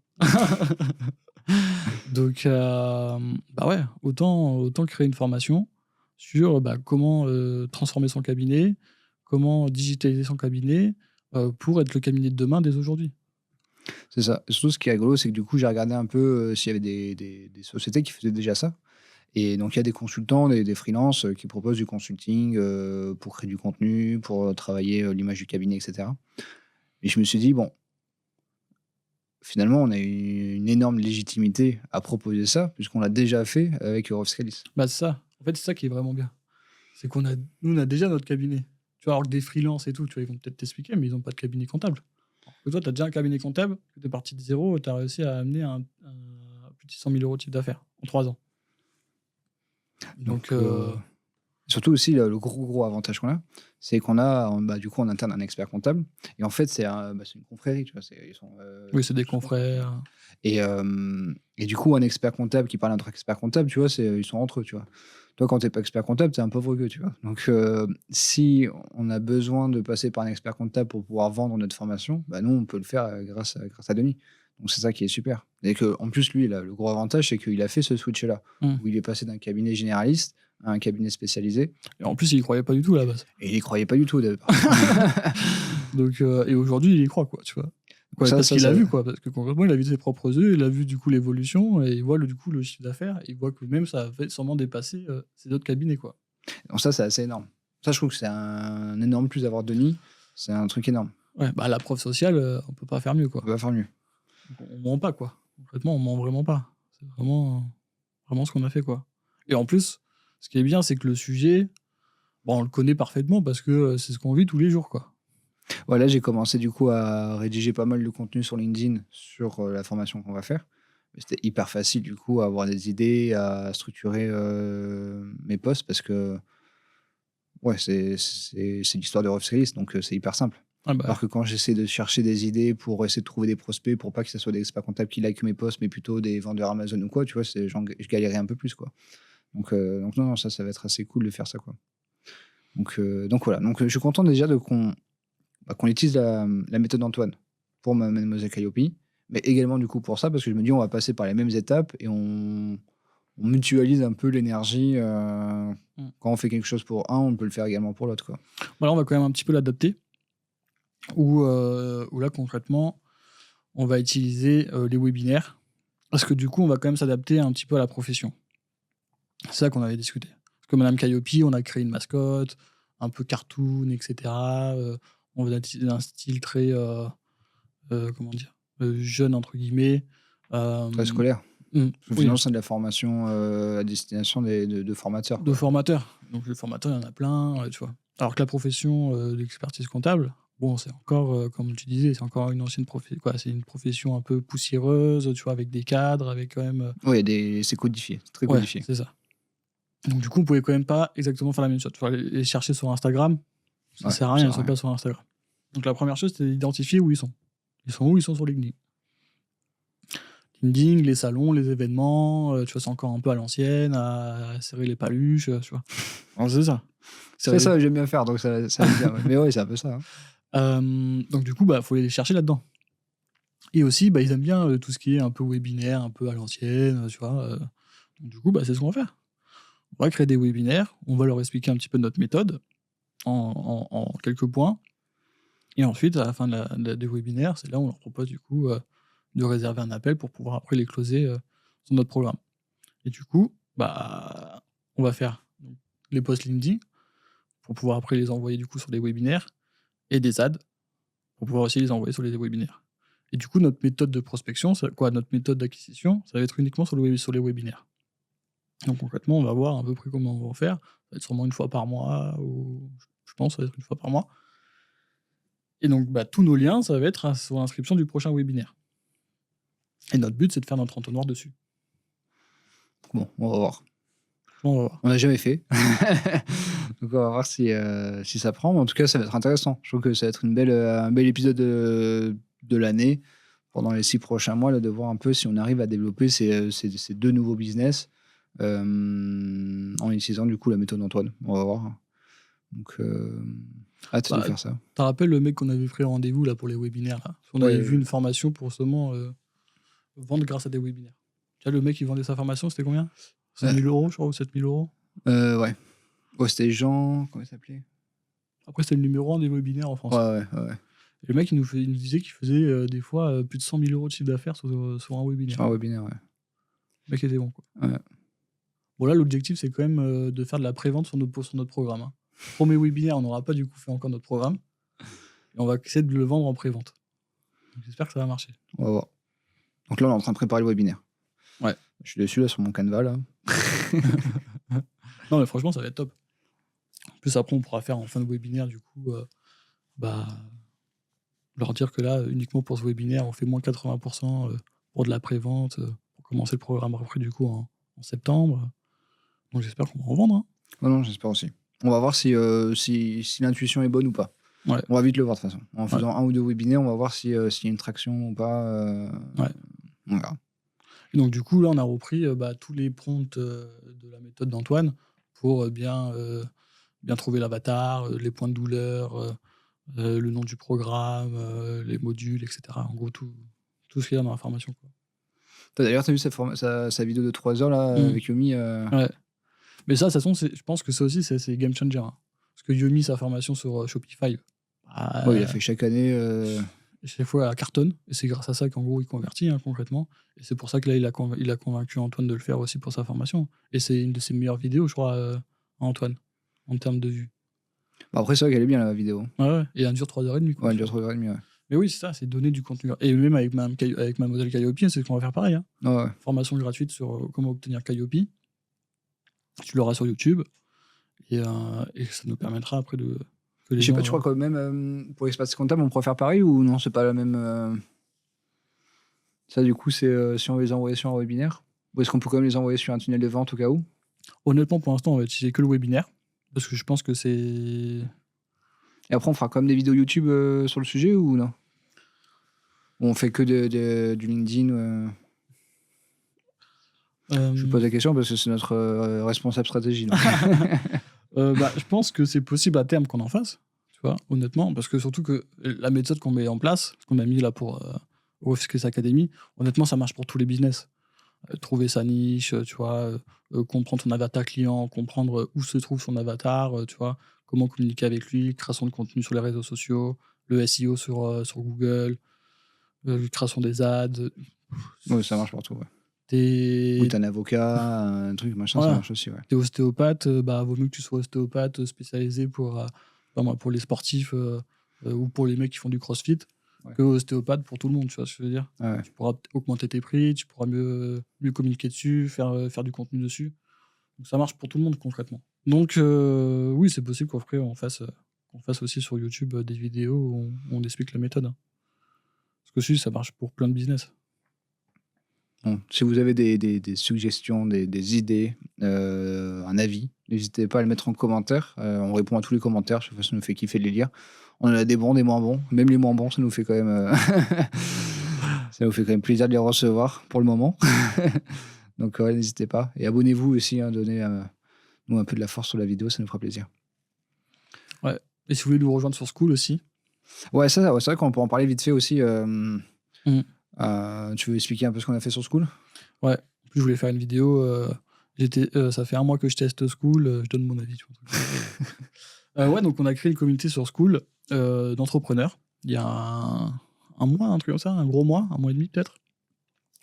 Donc ouais, autant créer une formation sur comment transformer son cabinet, comment digitaliser son cabinet pour être le cabinet de demain dès aujourd'hui. C'est ça. Et surtout, ce qui est rigolo, c'est que du coup, j'ai regardé un peu s'il y avait des sociétés qui faisaient déjà ça. Et donc, il y a des consultants, des freelances qui proposent du consulting pour créer du contenu, pour travailler l'image du cabinet, etc. Et je me suis dit, bon, finalement, on a une énorme légitimité à proposer ça, puisqu'on l'a déjà fait avec Eurofiscalis. C'est ça. En fait, c'est ça qui est vraiment bien. C'est qu'on a déjà notre cabinet. Tu vois, alors que des freelances et tout, tu vois, ils vont peut-être t'expliquer, mais ils n'ont pas de cabinet comptable. Et toi, tu as déjà un cabinet comptable, tu es parti de zéro, tu as réussi à amener un plus de 600 000 € de chiffre d'affaires en 3 ans. Donc surtout aussi, le gros avantage qu'on a, c'est qu'on a du coup en interne un expert comptable. Et en fait, c'est une confrérie. Tu vois, oui, c'est des confrères. Et du coup, un expert comptable qui parle à un autre expert comptable, tu vois, ils sont entre eux, tu vois. Toi, quand tu n'es pas expert comptable, tu es un pauvre gueux, tu vois. Donc, si on a besoin de passer par un expert comptable pour pouvoir vendre notre formation, nous, on peut le faire grâce à Denis. Donc, c'est ça qui est super. Et en plus, lui, le gros avantage, c'est qu'il a fait ce switch-là, où il est passé d'un cabinet généraliste à un cabinet spécialisé. Et en plus, il y croyait pas du tout à la base. Et il y croyait pas du tout, d'ailleurs. Donc, et aujourd'hui, il y croit, quoi, tu vois. Parce qu'il a vu, quoi. Parce que concrètement, il a vu de ses propres yeux, il a vu du coup l'évolution, et il voit du coup le chiffre d'affaires, et il voit que même ça va sûrement dépasser ses autres cabinets, quoi. Donc ça, c'est assez énorme. Ça, je trouve que c'est un énorme plus d'avoir Denis. C'est un truc énorme. Ouais, la preuve sociale, on peut pas faire mieux, quoi. On peut pas faire mieux. Donc, on ment pas, quoi. Concrètement, on ment vraiment pas. C'est vraiment ce qu'on a fait, quoi. Et en plus, ce qui est bien, c'est que le sujet, bon, on le connaît parfaitement parce que c'est ce qu'on vit tous les jours, quoi. Voilà, j'ai commencé du coup à rédiger pas mal de contenu sur LinkedIn sur la formation qu'on va faire. C'était hyper facile du coup à avoir des idées, à structurer mes posts parce que ouais, c'est l'histoire de Rough Sales, donc c'est hyper simple. Ah bah, Alors que quand j'essaie de chercher des idées pour essayer de trouver des prospects, pour pas que ce soit des experts comptables qui likent mes posts, mais plutôt des vendeurs Amazon ou quoi, tu vois, je galérais un peu plus, quoi. Donc non, ça va être assez cool de faire ça, quoi. Donc voilà. Donc je suis content déjà qu'on utilise la méthode d'Antoine pour Mademoiselle Calliope, mais également du coup pour ça, parce que je me dis on va passer par les mêmes étapes et on mutualise un peu l'énergie. Quand on fait quelque chose pour un, on peut le faire également pour l'autre, quoi. voilà, on va quand même un petit peu l'adapter. Où là, concrètement, on va utiliser les webinaires. Parce que du coup, on va quand même s'adapter un petit peu à la profession. C'est ça qu'on avait discuté. Parce que Madame Calliope, on a créé une mascotte, un peu cartoon, etc. On va utiliser un style très, comment dire, jeune, entre guillemets. Très scolaire. Oui, Finalement, c'est de la formation à destination de formateurs, de quoi. formateurs. Donc les formateurs, il y en a plein, tu vois. Alors que la profession d'expertise comptable, bon, c'est encore, comme tu disais, c'est encore une ancienne profession. C'est une profession un peu poussiéreuse, tu vois, avec des cadres, avec quand même. Oui, c'est codifié, c'est très Ouais, codifié. c'est ça. Donc du coup, on pouvait quand même pas exactement faire la même chose. Tu vois, les chercher sur Instagram, ça Ouais, sert à ça rien, sert ils à sont rien. pas sur Instagram. Donc la première chose, c'est d'identifier où ils sont. Ils sont où? Ils sont sur LinkedIn. LinkedIn, les salons, les événements, tu vois, c'est encore un peu à l'ancienne, à serrer les paluches, tu vois. Alors, c'est ça. C'est ça, j'aime bien faire, donc ça va bien. Ouais. Mais ouais, c'est un peu ça, hein. Donc du coup, bah, faut les chercher là-dedans. Et aussi, bah, ils aiment bien tout ce qui est un peu webinaire, un peu à l'ancienne, tu vois. Donc du coup, bah, c'est ce qu'on va faire. On va créer des webinaires, on va leur expliquer un petit peu notre méthode en quelques points. Et ensuite, à la fin des webinaires, c'est là où on leur propose du coup de réserver un appel pour pouvoir après les closer sur notre programme. Et du coup, bah, on va faire les posts LinkedIn pour pouvoir après les envoyer du coup sur des webinaires et des ads pour pouvoir aussi les envoyer sur les webinaires. Et du coup, notre méthode de prospection, notre méthode d'acquisition, ça va être uniquement sur les webinaires. Donc concrètement, on va voir à peu près comment on va en faire. Ça va être sûrement une fois par mois, ou je pense que ça va être une fois par mois. Et donc, bah, tous nos liens, ça va être sur l'inscription du prochain webinaire. Et notre but, c'est de faire notre entonnoir dessus. Bon, on va voir. On va voir. On n'a jamais fait. Donc on va voir si ça prend. Mais en tout cas, ça va être intéressant. Je trouve que ça va être un bel épisode de l'année pendant les 6 prochains mois, là, de voir un peu si on arrive à développer ces 2 nouveaux business en utilisant du coup la méthode d'Antoine. On va voir. Donc, hâte de Bah, faire ça. T'as rappelles le mec qu'on avait pris rendez-vous là, pour les webinaires là. On avait Ouais. vu une formation pour seulement vendre grâce à des webinaires. Tu vois, le mec qui vendait sa formation, c'était combien? 5 000 €, je crois, ou 7 000 €. Ouais. Ouais, c'était Jean. Comment il s'appelait? Après, c'était le numéro 1 des webinaires en France. Ouais. Et le mec, il nous disait qu'il faisait des fois plus de 100 000 € de chiffre d'affaires sur un webinaire. Sur un webinaire, ouais. Le mec était bon, quoi. Ouais. Bon, là, l'objectif, c'est quand même de faire de la prévente sur notre programme. Hein. Premier webinaire, on n'aura pas du coup fait encore notre programme. Et on va essayer de le vendre en prévente. Donc, j'espère que ça va marcher. On va voir. Donc là, on est en train de préparer le webinaire. Ouais. Je suis dessus là sur mon Canva là. Non, mais franchement, ça va être top. En plus, après, on pourra faire en fin de webinaire, du coup, leur dire que là, uniquement pour ce webinaire, on fait moins 80% pour de la prévente, pour commencer le programme après, du coup, en septembre. Donc, j'espère qu'on va en vendre. Hein. Oh non, j'espère aussi. On va voir si l'intuition est bonne ou pas. Ouais. On va vite le voir de toute façon. En faisant un ou deux webinaires, on va voir s'il y a une traction ou pas. Ouais. On verra. Et donc, du coup, là, on a repris tous les prompts de la méthode d'Antoine pour bien trouver l'avatar, les points de douleur, le nom du programme, les modules, etc. En gros, tout ce qu'il y a dans la formation. Quoi. D'ailleurs, tu as vu sa vidéo de 3 heures là, avec Yomi Ouais. Mais ça, de toute façon, je pense que ça aussi, c'est game changer. Hein. Parce que Yomi, sa formation sur Shopify, il a fait chaque année. Chaque fois, elle cartonne. Et c'est grâce à ça qu'en gros, il convertit concrètement. Et c'est pour ça que là, il a convaincu Antoine de le faire aussi pour sa formation. Et c'est une de ses meilleures vidéos, je crois, Antoine, en termes de vues. Après, c'est vrai qu'elle est bien la vidéo. Ouais. Et elle dure 3h30. Ouais, elle dure 3h30. Ouais. Mais oui, c'est ça, c'est donner du contenu. Et même avec ma modèle Calliope, c'est ce qu'on va faire pareil. Hein. Ouais. Formation gratuite sur comment obtenir Calliope. Tu l'auras sur YouTube. Et ça nous permettra après que les Je sais gens... pas, tu crois quand même, pour l'espace comptable, on pourrait faire pareil ou non, c'est pas la même. Ça, du coup, c'est si on veut les envoyer sur un webinaire. Ou est-ce qu'on peut quand même les envoyer sur un tunnel de vente au cas où? Honnêtement, pour l'instant, on va utiliser que le webinaire. Parce que je pense que c'est... Et après, on fera quand même des vidéos YouTube sur le sujet ou non? Ou on fait que du LinkedIn Je pose la question parce que c'est notre responsable stratégie. donc. Je pense que c'est possible à terme qu'on en fasse, tu vois, honnêtement, parce que surtout que la méthode qu'on met en place, ce qu'on a mis là pour Office Academy, honnêtement, ça marche pour tous les business. Trouver sa niche, tu vois, comprendre son avatar client, comprendre où se trouve son avatar, tu vois, comment communiquer avec lui, création de contenu sur les réseaux sociaux, le SEO sur Google, création des ads. Oui, ça marche partout. Ouais. T'es Ou t'as un avocat, un truc, machin, Voilà. ça marche aussi. Ouais. t'es ostéopathe, vaut mieux que tu sois ostéopathe spécialisé pour les sportifs ou pour les mecs qui font du crossfit Ouais. que ostéopathe pour tout le monde, tu vois ce que je veux dire. Ouais. Tu pourras augmenter tes prix, tu pourras mieux communiquer dessus, faire du contenu dessus. Donc ça marche pour tout le monde concrètement. Donc oui, c'est possible qu'après on fasse aussi sur YouTube des vidéos où on explique la méthode. Hein. Parce que si, ça marche pour plein de business. Bon, si vous avez des suggestions, des idées, un avis, n'hésitez pas à le mettre en commentaire. On répond à tous les commentaires, chaque fois ça nous fait kiffer de les lire. On en a des bons, des moins bons. Même les moins bons, ça nous fait quand même, ça nous fait quand même plaisir de les recevoir pour le moment. Donc n'hésitez pas. Et abonnez-vous aussi, hein, donnez nous un peu de la force sur la vidéo, ça nous fera plaisir. Ouais. Et si vous voulez nous rejoindre sur School aussi. Ouais, c'est vrai qu'on peut en parler vite fait aussi. Tu veux expliquer un peu ce qu'on a fait sur School? Ouais, en plus je voulais faire une vidéo. Ça fait 1 mois que je teste School, je donne mon avis. Tu vois, ouais, donc on a créé une communauté sur School d'entrepreneurs. Il y a un mois, un truc comme ça, un gros mois, 1 mois et demi peut-être,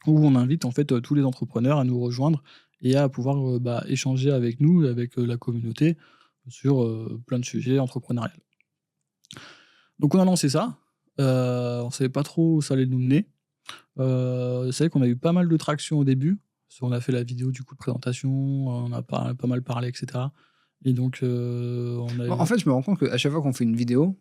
où on invite en fait tous les entrepreneurs à nous rejoindre et à pouvoir échanger avec nous, avec la communauté, sur plein de sujets entrepreneuriaux. Donc on a lancé ça. On savait pas trop où ça allait nous mener. C'est vrai qu'on a eu pas mal de traction au début. On a fait la vidéo du coup de présentation, on a pas mal parlé, etc. Et donc, En fait, je me rends compte qu'à chaque fois qu'on fait une vidéo,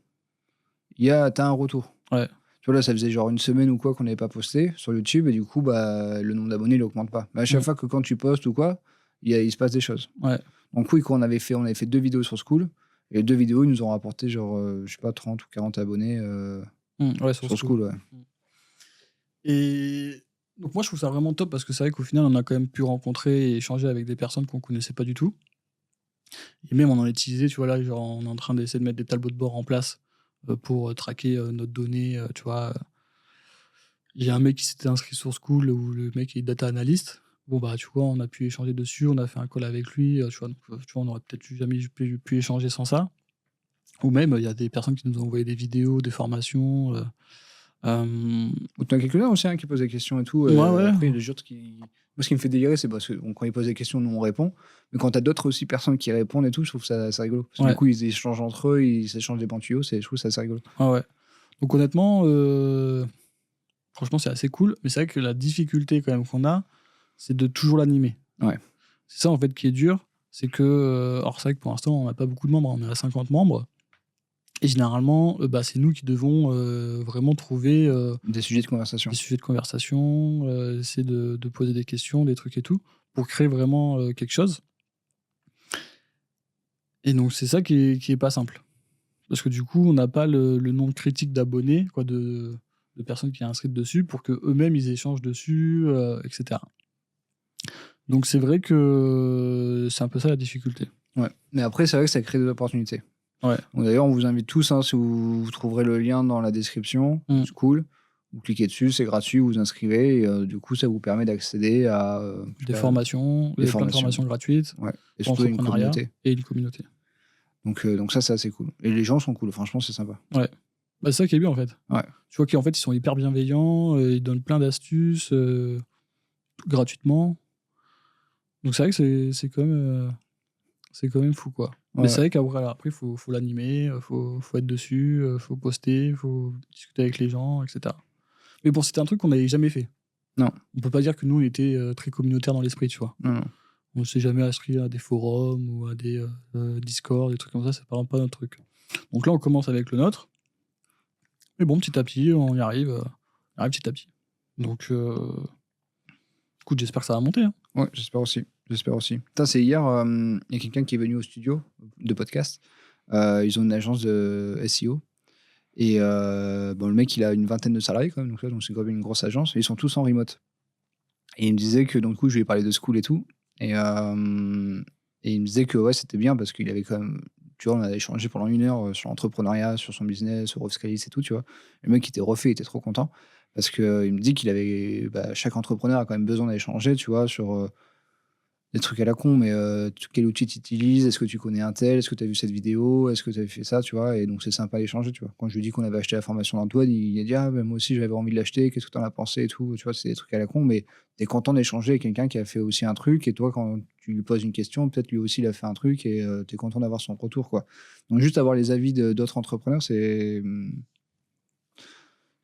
t'as un retour. Ouais. Tu vois, là, ça faisait genre 1 semaine ou quoi qu'on n'avait pas posté sur YouTube, et du coup, le nombre d'abonnés, il augmente pas. Mais à chaque fois que quand tu postes ou quoi, il se passe des choses. Ouais. Donc oui, on avait fait 2 vidéos sur School, et les 2 vidéos, ils nous ont rapporté genre, je sais pas, 30 ou 40 abonnés Ouais, sur School. Ouais. Et donc moi, je trouve ça vraiment top parce que c'est vrai qu'au final, on a quand même pu rencontrer et échanger avec des personnes qu'on connaissait pas du tout. Et même on en a utilisé, tu vois, là, genre, on est en train d'essayer de mettre des tableaux de bord en place pour traquer notre donnée, tu vois. Il y a un mec qui s'était inscrit sur School où le mec est data analyst. Bon, tu vois, on a pu échanger dessus, on a fait un call avec lui, tu vois, on aurait peut-être jamais pu échanger sans ça. Ou même, il y a des personnes qui nous ont envoyé des vidéos, des formations. Ou t'en as quelques-uns aussi qui posent des questions et tout. Ouais. Après, il y a des autres qui. Moi, ce qui me fait délirer, c'est parce que quand ils posent des questions, nous on répond. Mais quand t'as d'autres aussi personnes qui répondent et tout, je trouve ça assez rigolo. Parce que du coup, ils échangent entre eux, ils s'échangent des bons tuyaux, je trouve ça assez rigolo. Ouais. Donc honnêtement, franchement, c'est assez cool. Mais c'est vrai que la difficulté quand même qu'on a, c'est de toujours l'animer. Ouais. C'est ça en fait qui est dur. C'est que, alors c'est vrai que pour l'instant, on n'a pas beaucoup de membres, on est à 50 membres. Et généralement, c'est nous qui devons vraiment trouver des sujets de conversation. Essayer de poser des questions, des trucs et tout, pour créer vraiment quelque chose. Et donc, c'est ça qui est pas simple. Parce que du coup, on n'a pas le nombre critique d'abonnés, quoi, de personnes qui sont inscrites dessus, pour qu'eux-mêmes, ils échangent dessus, etc. Donc, c'est vrai que c'est un peu ça la difficulté. Ouais. Mais après, c'est vrai que ça crée des opportunités. Ouais. Donc, d'ailleurs, on vous invite tous, si vous trouverez le lien dans la description, c'est cool. Vous cliquez dessus, c'est gratuit, vous vous inscrivez, et du coup, ça vous permet d'accéder à des formations, plein de formations gratuites, et surtout une communauté. Et une communauté. Donc ça, c'est assez cool. Et les gens sont cool, franchement, c'est sympa. Ouais. C'est ça qui est bien en fait. Ouais. Tu vois qu'en fait, ils sont hyper bienveillants, ils donnent plein d'astuces gratuitement. Donc c'est vrai que c'est quand même C'est quand même fou, quoi. Ouais. Mais c'est vrai qu'après, faut l'animer, faut être dessus, faut poster, faut discuter avec les gens, etc. Mais bon, c'était un truc qu'on n'avait jamais fait. Non. On peut pas dire que nous, on était très communautaire dans l'esprit, tu vois. Non. On s'est jamais inscrit à des forums ou à des Discord, des trucs comme ça, c'est vraiment pas notre truc. Donc là, on commence avec le nôtre. Mais bon, petit à petit, on y arrive petit à petit. Donc, écoute, j'espère que ça va monter. Hein. Ouais, j'espère aussi. Putain, c'est hier, il y a quelqu'un qui est venu au studio de podcast. Ils ont une agence de SEO. Et le mec, il a une vingtaine de salariés quand même, donc c'est quand même une grosse agence. Et ils sont tous en remote. Et il me disait que, donc, du coup, je lui ai parlé de School et tout. Et il me disait que ouais, c'était bien parce qu'il avait quand même. Tu vois, on a échangé pendant 1 heure sur l'entrepreneuriat, sur son business, sur Offscalis et tout, tu vois. Le mec, il était refait, il était trop content. Parce qu'il me dit qu'il avait. Chaque entrepreneur a quand même besoin d'échanger, tu vois, sur des trucs à la con, mais quel outil tu utilises? Est-ce que tu connais un tel? Est-ce que tu as vu cette vidéo? Est-ce que tu avais fait ça, tu vois? Et donc, c'est sympa d'échanger, tu vois. Quand je lui ai dit qu'on avait acheté la formation d'Antoine, il a dit ah, moi aussi, j'avais envie de l'acheter. Qu'est-ce que tu en as pensé et tout? Tu vois, c'est des trucs à la con, mais tu es content d'échanger avec quelqu'un qui a fait aussi un truc. Et toi, quand tu lui poses une question, peut-être lui aussi, il a fait un truc et tu es content d'avoir son retour, quoi. Donc, juste avoir les avis d'autres entrepreneurs, c'est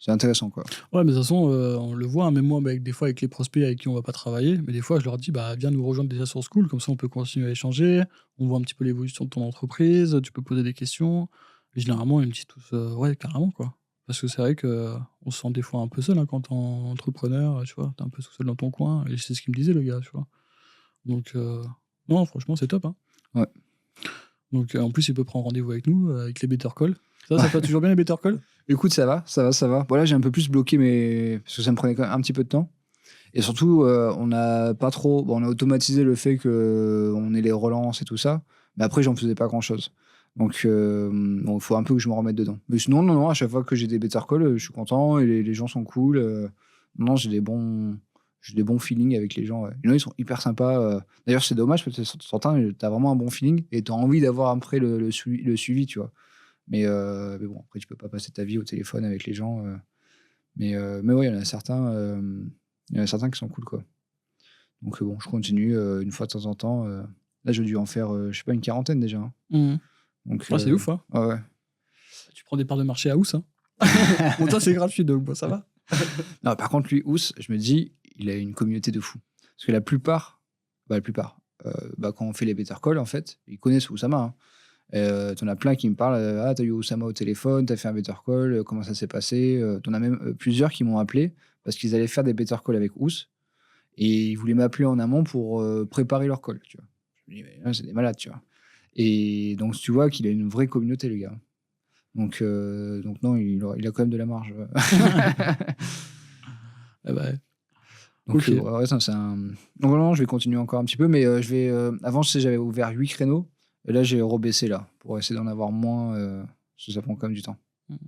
intéressant, quoi. Ouais, mais de toute façon, on le voit, hein, même moi, des fois, avec les prospects avec qui on va pas travailler, mais des fois, je leur dis, viens nous rejoindre déjà sur School, comme ça, on peut continuer à échanger, on voit un petit peu l'évolution de ton entreprise, tu peux poser des questions. Et généralement, ils me disent tous, ouais, carrément, quoi. Parce que c'est vrai qu'on se sent des fois un peu seul hein, quand t'es entrepreneur, tu vois, t'es un peu tout seul dans ton coin, et c'est ce qu'il me disait, le gars, tu vois. Donc, non, franchement, c'est top. Hein. Ouais. Donc, en plus, il peut prendre rendez-vous avec nous, avec les Better Call. Ça va toujours bien, les Better Call? Écoute, ça va. Bon, là, j'ai un peu plus bloqué, mais parce que ça me prenait quand même un petit peu de temps. Et surtout, on a pas trop. Bon, on a automatisé le fait qu'on ait les relances et tout ça. Mais après, j'en faisais pas grand-chose. Donc, il faut un peu que je me remette dedans. Mais sinon, non, à chaque fois que j'ai des better calls, je suis content et les gens sont cool. Non, j'ai des bons feelings avec les gens. Ouais. Il y en a, ils sont hyper sympas. D'ailleurs, c'est dommage parce que certains, t'as vraiment un bon feeling et t'as envie d'avoir après le suivi, tu vois. Mais bon, après, tu peux pas passer ta vie au téléphone avec les gens. Mais ouais, il y en a certains. Il y en a certains qui sont cool, quoi. Donc bon, je continue une fois de temps en temps. Là, j'ai dû en faire, je sais pas, une 40aine déjà. Hein. Mmh. Donc, c'est ouf, hein. Ouais. Tu prends des parts de marché à Ous, hein. Bon, toi, c'est gratuit, donc bon, ça va. Non, par contre, lui, Ous, je me dis, il a une communauté de fous. Parce que la plupart, quand on fait les better calls, en fait, ils connaissent Oussama. Hein. T'en as plein qui me parlent, t'as eu Oussama au téléphone, t'as fait un better call, comment ça s'est passé. T'en as même plusieurs qui m'ont appelé parce qu'ils allaient faire des better calls avec Ous et ils voulaient m'appeler en amont pour préparer leur call, tu vois. Je me dis, mais c'est des malades, tu vois. Et donc, tu vois qu'il a une vraie communauté, le gars. Donc non, il a quand même de la marge. Eh ben, Donc, ok. ouais, ça, c'est un. Donc, non, je vais continuer encore un petit peu, mais je vais. Avant, je sais, j'avais ouvert 8 créneaux. Et là, j'ai rebaissé là pour essayer d'en avoir moins. Parce que ça prend quand même du temps. Mhm.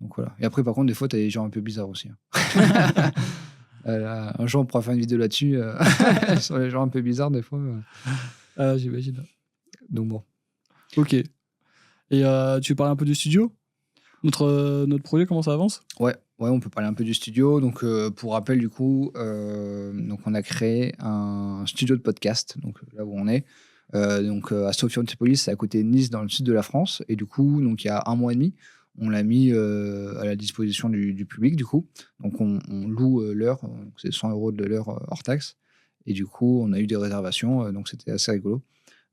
Donc voilà. Et après, par contre, des fois, t'as des gens un peu bizarres aussi. Hein. Là, un jour, on pourra faire une vidéo là-dessus. Sur les gens un peu bizarres, des fois. J'imagine. Donc bon. Ok. Et tu parles un peu du studio? Notre projet, comment ça avance? Ouais, on peut parler un peu du studio. Donc, pour rappel, du coup, donc on a créé un studio de podcast, donc là où on est. À Sophia Antipolis, c'est à côté de Nice, dans le sud de la France. Et du coup, donc, il y a 1 mois et demi, on l'a mis à la disposition du public, du coup. Donc, on loue l'heure, donc c'est 100 € de l'heure hors taxe. Et du coup, on a eu des réservations, donc c'était assez rigolo.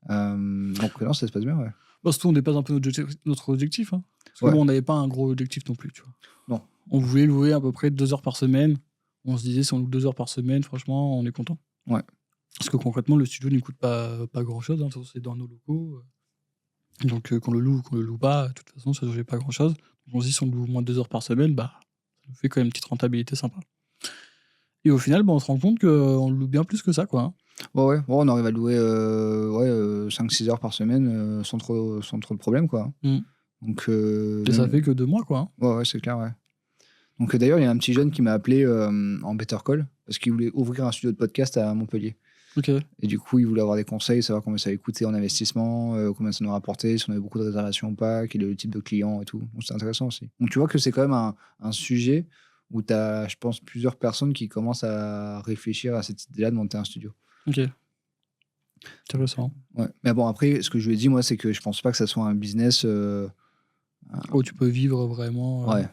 Donc, non, ça se passe bien, ouais. Surtout, on dépasse un peu notre objectif. Hein. Parce que Ouais. bon, on n'avait pas un gros objectif non plus, tu vois. Non. On voulait louer à peu près 2 heures par semaine. On se disait, si on loue 2 heures par semaine, franchement, on est content. Ouais. Parce que concrètement, le studio ne coûte pas grand-chose. Hein, c'est dans nos locaux. Donc, qu'on le loue ou qu'on le loue pas, de toute façon, ça ne change pas grand-chose. Donc, on se dit, si on loue moins de 2 heures par semaine, ça nous fait quand même une petite rentabilité sympa. Et au final, on se rend compte qu'on le loue bien plus que ça, quoi. Hein. Ouais. Bon, on arrive à louer 5-6 heures par semaine sans trop de problèmes, quoi. Mm. Donc, Et ça fait que 2 mois, quoi. Hein. Ouais, c'est clair, ouais. Donc, d'ailleurs, il y a un petit jeune qui m'a appelé en Better Call parce qu'il voulait ouvrir un studio de podcast à Montpellier. Ok. Et du coup, il voulait avoir des conseils, savoir combien ça allait coûter en investissement, combien ça nous rapportait, si on avait beaucoup de réservations ou pas, quel est le type de client et tout. Donc, c'est intéressant aussi. Donc, tu vois que c'est quand même un sujet où tu as, je pense, plusieurs personnes qui commencent à réfléchir à cette idée-là de monter un studio. Ok. Intéressant. Ouais. Mais bon, après, ce que je lui ai dit, moi, c'est que je pense pas que ça soit un business. Oh, tu peux vivre vraiment. Ouais.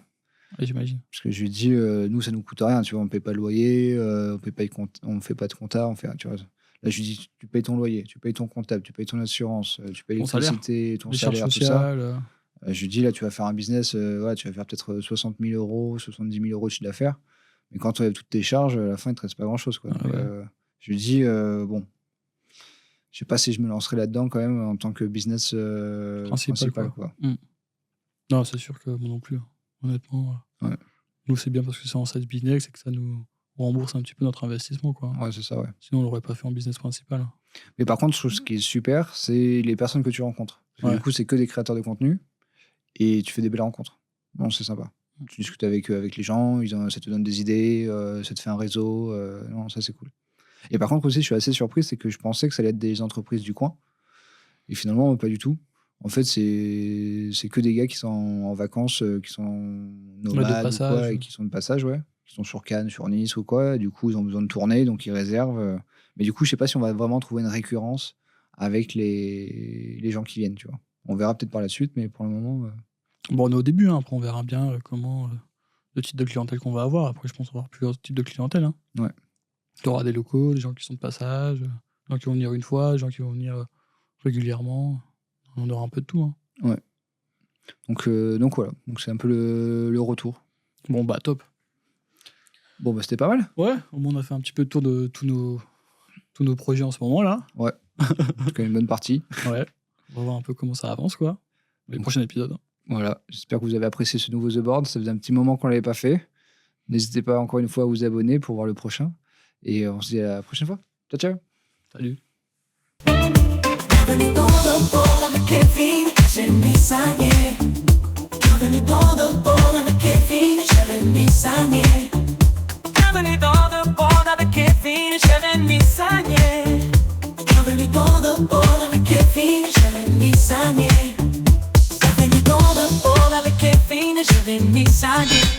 J'imagine. Parce que je lui ai dit, nous, ça nous coûte rien, tu vois, on paye pas le loyer, on fait pas de compta, tu vois. Là, je lui dis, tu payes ton loyer, tu payes ton comptable, tu payes ton assurance, tu payes Ton salaire. l'électricité, ton Les charges salaire, tout ça. sociales. Je lui dis, là, tu vas faire un business, ouais, tu vas faire peut-être 60 000 euros, 70 000 euros de chiffre d'affaires. Mais quand tu enlèves toutes tes charges, à la fin, il te reste pas grand-chose, quoi. Ah Donc, ouais. je lui dis, bon, je sais pas si je me lancerai là-dedans quand même en tant que business principal, quoi. Non, c'est sûr que moi non plus, hein. Honnêtement. Ouais. Nous, c'est bien parce que c'est en side business et que ça nous rembourse un petit peu notre investissement, quoi. Ouais, c'est ça, ouais. Sinon, on l'aurait pas fait en business principal. Mais par contre, je trouve ce qui est super, c'est les personnes que tu rencontres. Parce que Ouais. du coup, c'est que des créateurs de contenu et tu fais des belles rencontres. Bon, c'est sympa. Tu discutes avec les gens, ça te donne des idées, ça te fait un réseau. Non, ça, c'est cool. Et par contre, aussi, je suis assez surpris, c'est que je pensais que ça allait être des entreprises du coin. Et finalement, pas du tout. En fait, c'est que des gars qui sont en vacances, qui sont nomades ou passage. quoi, et qui sont de passage, ouais. Qui sont sur Cannes, sur Nice ou quoi. Et du coup, ils ont besoin de tourner, donc ils réservent. Mais du coup, je sais pas si on va vraiment trouver une récurrence avec les gens qui viennent, tu vois. On verra peut-être par la suite, mais pour le moment... Bon, on est au début, hein. Après, on verra bien comment le type de clientèle qu'on va avoir. Après, je pense qu'on va avoir plusieurs types de clientèle. Hein. Ouais. Tu auras des locaux, des gens qui sont de passage, des gens qui vont venir une fois, des gens qui vont venir régulièrement. On aura un peu de tout. Hein. Ouais. Donc voilà. Donc c'est un peu le retour. Bon, bah, top. Bon, bah, c'était pas mal. Ouais, au moins, on a fait un petit peu le tour de tous nos projets en ce moment-là. Ouais. En tout cas, une bonne partie. Ouais. On va voir un peu comment ça avance, quoi. Les prochains épisodes. Voilà. J'espère que vous avez apprécié ce nouveau The Board. Ça faisait un petit moment qu'on l'avait pas fait. N'hésitez pas encore une fois à vous abonner pour voir le prochain. Et on se dit à la prochaine fois. Ciao, ciao. Salut. Bienvenue dans le bord avec Kevin, Jérémy Sagné. Bienvenue dans le bord avec Kevin, Jérémy Sagné. Bienvenue dans le bord avec Kevin, Jérémy Sagné. Bienvenue dans le bord avec Kevin, Jérémy Sagné. Bienvenue dans le bord avec Kevin, Jérémy Sagné.